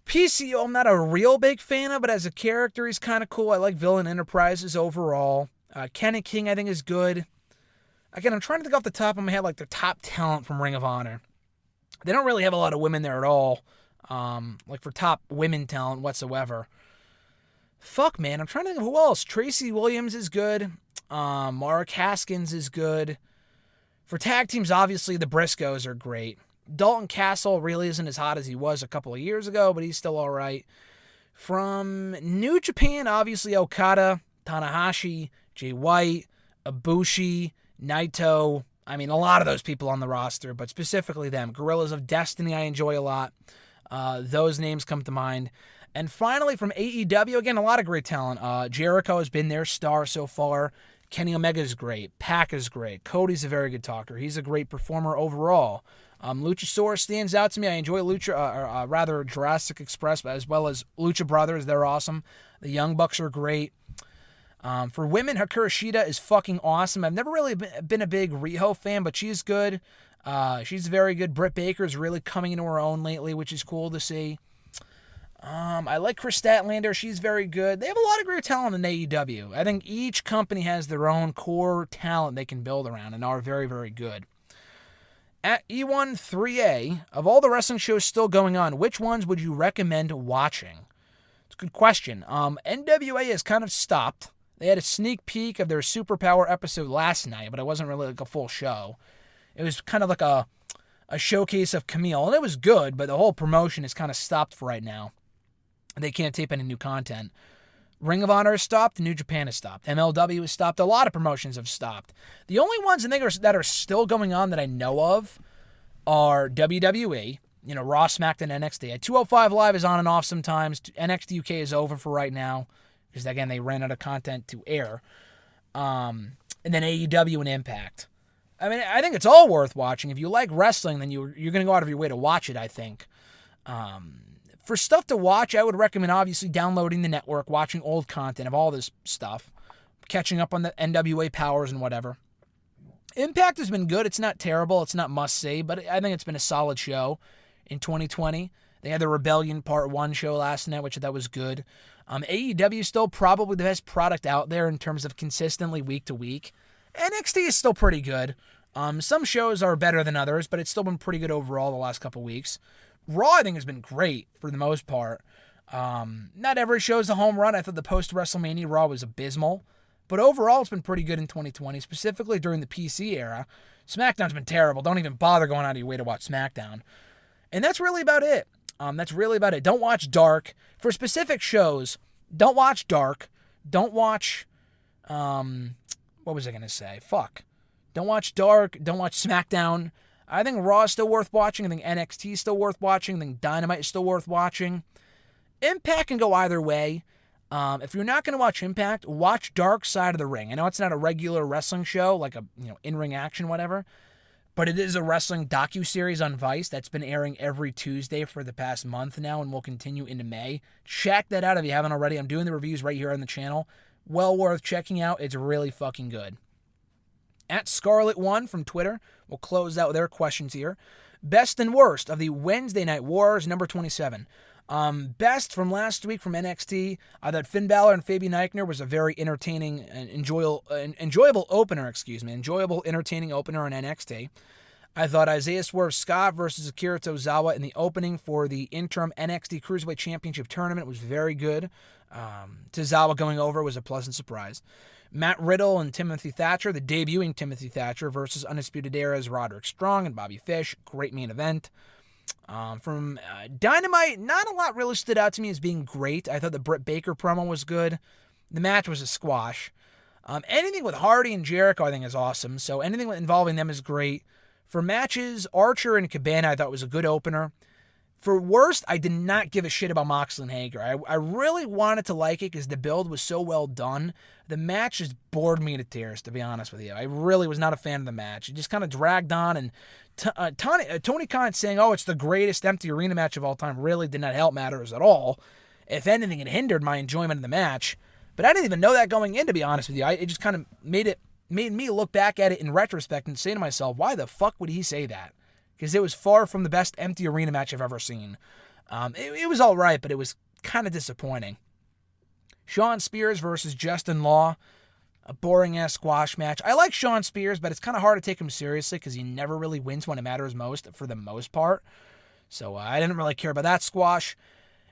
PCO, I'm not a real big fan of, but as a character, he's kind of cool. I like Villain Enterprises overall. Kenny King, I think, is good. Again, I'm trying to think off the top of my head, like their top talent from Ring of Honor. They don't really have a lot of women there at all, like for top women talent whatsoever. Fuck, man, I'm trying to think of who else. Tracy Williams is good. Mark Haskins is good. For tag teams, obviously, the Briscoes are great. Dalton Castle really isn't as hot as he was a couple of years ago, but he's still all right. From New Japan, obviously, Okada, Tanahashi, Jay White, Ibushi, Naito. I mean, a lot of those people on the roster, but specifically them. Guerrillas of Destiny, I enjoy a lot. Those names come to mind. And finally, from AEW, again, a lot of great talent. Jericho has been their star so far. Kenny Omega is great. Pac is great. Cody's a very good talker. He's a great performer overall. Luchasaurus stands out to me. I enjoy Jurassic Express, as well as Lucha Brothers. They're awesome. The Young Bucks are great. For women, Hikaru Shida is fucking awesome. I've never really been a big Riho fan, but she's good. She's very good. Britt Baker's really coming into her own lately, which is cool to see. I like Chris Statlander. She's very good. They have a lot of great talent in AEW. I think each company has their own core talent they can build around and are very, very good. At E1 3A, of all the wrestling shows still going on, which ones would you recommend watching? It's a good question. NWA has kind of stopped. They had a sneak peek of their Superpower episode last night, but it wasn't really like a full show. It was kind of like a showcase of Camille, and it was good, but the whole promotion is kind of stopped for right now. They can't tape any new content. Ring of Honor has stopped. New Japan has stopped. MLW has stopped. A lot of promotions have stopped. The only ones I think that are still going on that I know of are WWE, Raw, SmackDown, NXT. 205 Live is on and off sometimes. NXT UK is over for right now because, again, they ran out of content to air. And then AEW and Impact. I mean, I think it's all worth watching. If you like wrestling, then you're going to go out of your way to watch it, I think. For stuff to watch, I would recommend obviously downloading the network, watching old content of all this stuff, catching up on the NWA powers and whatever. Impact has been good. It's not terrible. It's not must-see, but I think it's been a solid show in 2020. They had the Rebellion Part 1 show last night, which I thought was good. AEW is still probably the best product out there in terms of consistently week to week. NXT is still pretty good. Some shows are better than others, but it's still been pretty good overall the last couple weeks. Raw, I think, has been great for the most part. Not every show is a home run. I thought the post-WrestleMania Raw was abysmal. But overall, it's been pretty good in 2020, specifically during the PC era. SmackDown's been terrible. Don't even bother going out of your way to watch SmackDown. And that's really about it. Don't watch Dark. For specific shows, don't watch Dark. Don't watch... what was I going to say? Don't watch Dark. Don't watch SmackDown. I think Raw is still worth watching. I think NXT is still worth watching. I think Dynamite is still worth watching. Impact can go either way. If you're not going to watch Impact, watch Dark Side of the Ring. I know it's not a regular wrestling show, like a in-ring action, whatever, but it is a wrestling docuseries on Vice that's been airing every Tuesday for the past month now and will continue into May. Check that out if you haven't already. I'm doing the reviews right here on the channel. Well worth checking out. It's really fucking good. At Scarlet1 from Twitter, we'll close out their questions here. Best and worst of the Wednesday Night Wars, number 27. Best from last week from NXT, I thought Finn Balor and Fabian Eichner was a very entertaining and enjoyable opener, enjoyable, entertaining opener on NXT. I thought Isaiah Swerve Scott versus Akira Tozawa in the opening for the interim NXT Cruiserweight Championship tournament was very good. Tozawa going over was a pleasant surprise. Matt Riddle and Timothy Thatcher, the debuting Timothy Thatcher versus Undisputed Era's Roderick Strong and Bobby Fish. Great main event. From Dynamite, not a lot really stood out to me as being great. I thought the Britt Baker promo was good. The match was a squash. Anything with Hardy and Jericho I think is awesome, so anything involving them is great. For matches, Archer and Cabana I thought was a good opener. For worst, I did not give a shit about Moxley and Hager. I really wanted to like it because the build was so well done. The match just bored me to tears, to be honest with you. I really was not a fan of the match. It just kind of dragged on, and Tony Khan saying, oh, it's the greatest empty arena match of all time, really did not help matters at all. If anything, it hindered my enjoyment of the match. But I didn't even know that going in, to be honest with you. It just kind of made me look back at it in retrospect and say to myself, why the fuck would he say that? Because it was far from the best empty arena match I've ever seen. It was all right, but it was kind of disappointing. Shawn Spears versus Justin Law, a boring-ass squash match. I like Shawn Spears, but it's kind of hard to take him seriously because he never really wins when it matters most, for the most part. So I didn't really care about that squash.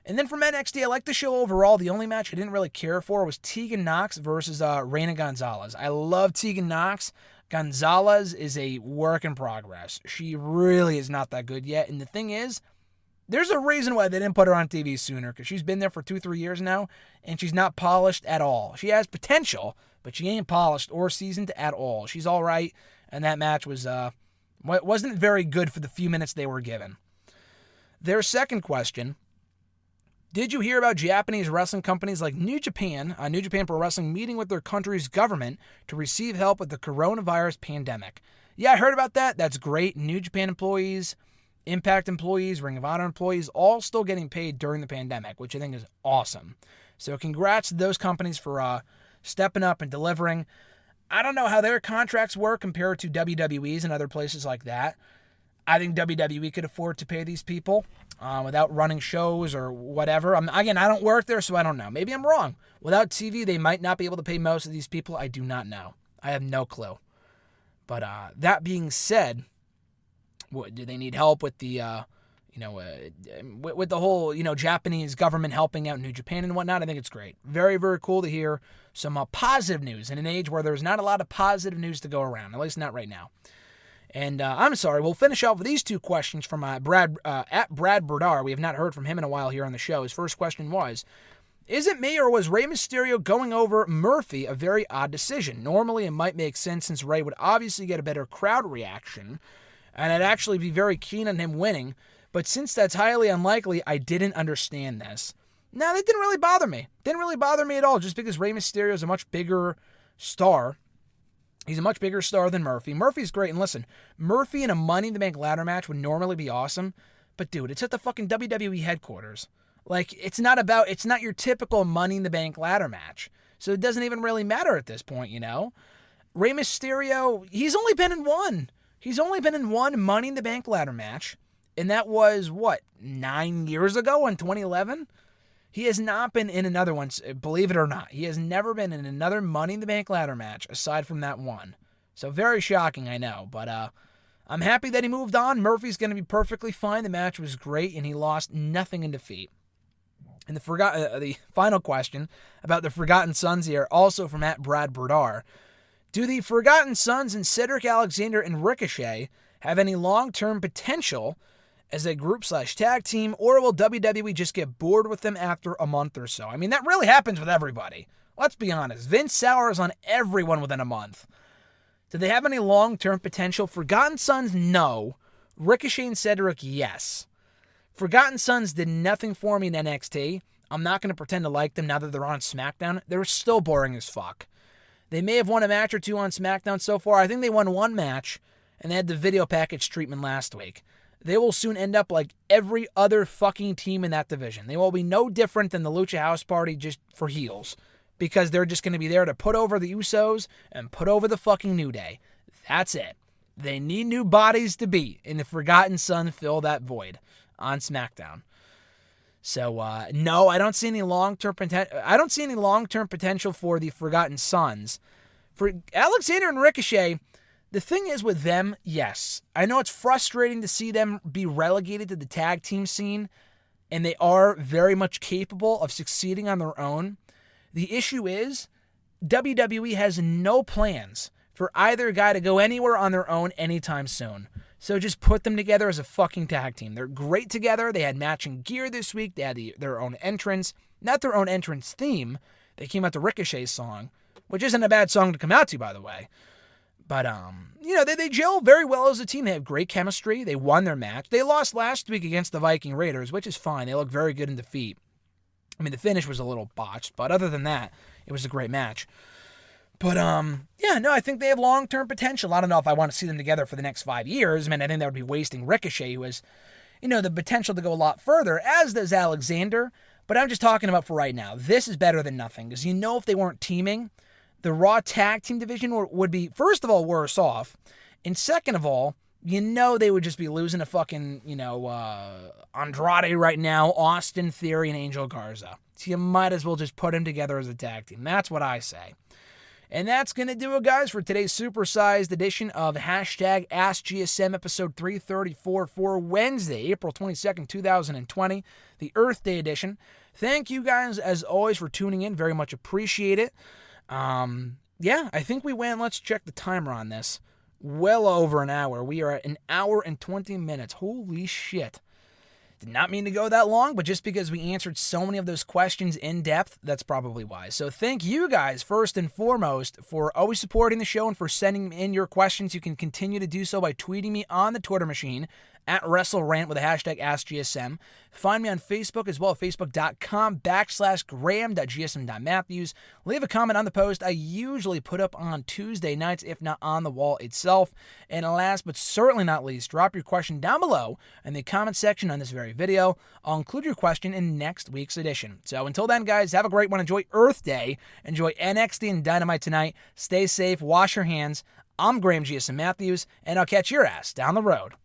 And then from NXT, I liked the show overall. The only match I didn't really care for was Tegan Nox versus Reina Gonzalez. I love Tegan Nox. Gonzalez is a work in progress. She really is not that good yet. And the thing is, there's a reason why they didn't put her on TV sooner, because she's been there for 2-3 years now, and she's not polished at all. She has potential, but she ain't polished or seasoned at all. She's all right, and that match wasn't very good for the few minutes they were given. Their second question: did you hear about Japanese wrestling companies like New Japan Pro Wrestling meeting with their country's government to receive help with the coronavirus pandemic? Yeah, I heard about that. That's great. New Japan employees, Impact employees, Ring of Honor employees, all still getting paid during the pandemic, which I think is awesome. So congrats to those companies for stepping up and delivering. I don't know how their contracts work compared to WWE's and other places like that. I think WWE could afford to pay these people without running shows or whatever. Again, I don't work there, so I don't know. Maybe I'm wrong. Without TV, they might not be able to pay most of these people. I do not know. I have no clue. But that being said, do they need help with the, with the whole, Japanese government helping out New Japan and whatnot? I think it's great. Very, very cool to hear some positive news in an age where there's not a lot of positive news to go around, at least not right now. And I'm sorry, we'll finish off with these two questions from Brad at Brad Berdar. We have not heard from him in a while here on the show. His first question was, is it me or was Rey Mysterio going over Murphy a very odd decision? Normally it might make sense since Rey would obviously get a better crowd reaction, and I'd actually be very keen on him winning, but since that's highly unlikely, I didn't understand this. No, that didn't really bother me. Didn't really bother me at all, just because Rey Mysterio is a much bigger star. He's a much bigger star than Murphy. Murphy's great, and listen, Murphy in a Money in the Bank ladder match would normally be awesome, but dude, it's at the fucking WWE headquarters. Like, it's not your typical Money in the Bank ladder match, so it doesn't even really matter at this point, Rey Mysterio, he's only been in one. He's only been in one Money in the Bank ladder match, and that was, 9 years ago in 2011? He has not been in another one, believe it or not. He has never been in another Money in the Bank ladder match aside from that one. So very shocking, I know, but I'm happy that he moved on. Murphy's going to be perfectly fine. The match was great, and he lost nothing in defeat. And the final question about the Forgotten Sons here, also from @Brad Berdar. Do the Forgotten Sons and Cedric Alexander and Ricochet have any long-term potential as a group/tag team, or will WWE just get bored with them after a month or so? I mean, that really happens with everybody. Let's be honest. Vince sours on everyone within a month. Do they have any long-term potential? Forgotten Sons, no. Ricochet and Cedric, yes. Forgotten Sons did nothing for me in NXT. I'm not going to pretend to like them now that they're on SmackDown. They're still boring as fuck. They may have won a match or two on SmackDown so far. I think they won one match, and they had the video package treatment last week. They will soon end up like every other fucking team in that division. They will be no different than the Lucha House Party, just for heels, because they're just going to be there to put over the Usos and put over the fucking New Day. That's it. They need new bodies to beat, and the Forgotten Son fill that void on SmackDown. So no, I don't see any long-term potential. I don't see any long-term potential for the Forgotten Sons. For Alexander and Ricochet, the thing is with them, yes, I know it's frustrating to see them be relegated to the tag team scene, and they are very much capable of succeeding on their own. The issue is WWE has no plans for either guy to go anywhere on their own anytime soon. So just put them together as a fucking tag team. They're great together. They had matching gear this week. They had their own entrance. Not their own entrance theme. They came out to Ricochet's song, which isn't a bad song to come out to, by the way. But, they gel very well as a team. They have great chemistry. They won their match. They lost last week against the Viking Raiders, which is fine. They look very good in defeat. I mean, the finish was a little botched, but other than that, it was a great match. But, I think they have long-term potential. I don't know if I want to see them together for the next 5 years. I mean, I think that would be wasting Ricochet, who has, the potential to go a lot further, as does Alexander. But I'm just talking about for right now. This is better than nothing, because if they weren't teaming, the Raw Tag Team division would be, first of all, worse off. And second of all, they would just be losing to fucking, Andrade right now, Austin Theory, and Angel Garza. So you might as well just put them together as a tag team. That's what I say. And that's going to do it, guys, for today's supersized edition of hashtag AskGSM episode 334 for Wednesday, April 22nd, 2020, the Earth Day edition. Thank you guys, as always, for tuning in. Very much appreciate it. I think we went, let's check the timer on this, well over an hour. We are at 1 hour and 20 minutes. Holy shit. Did not mean to go that long, but just because we answered so many of those questions in depth, that's probably why. So thank you guys, first and foremost, for always supporting the show and for sending in your questions. You can continue to do so by tweeting me on the Twitter machine at WrestleRant with the hashtag AskGSM. Find me on Facebook as well at facebook.com/graham.gsm.matthews. Leave a comment on the post I usually put up on Tuesday nights, if not on the wall itself. And last but certainly not least, drop your question down below in the comment section on this very video. I'll include your question in next week's edition. So until then, guys, have a great one. Enjoy Earth Day. Enjoy NXT and Dynamite tonight. Stay safe. Wash your hands. I'm Graham GSM Matthews, and I'll catch your ass down the road.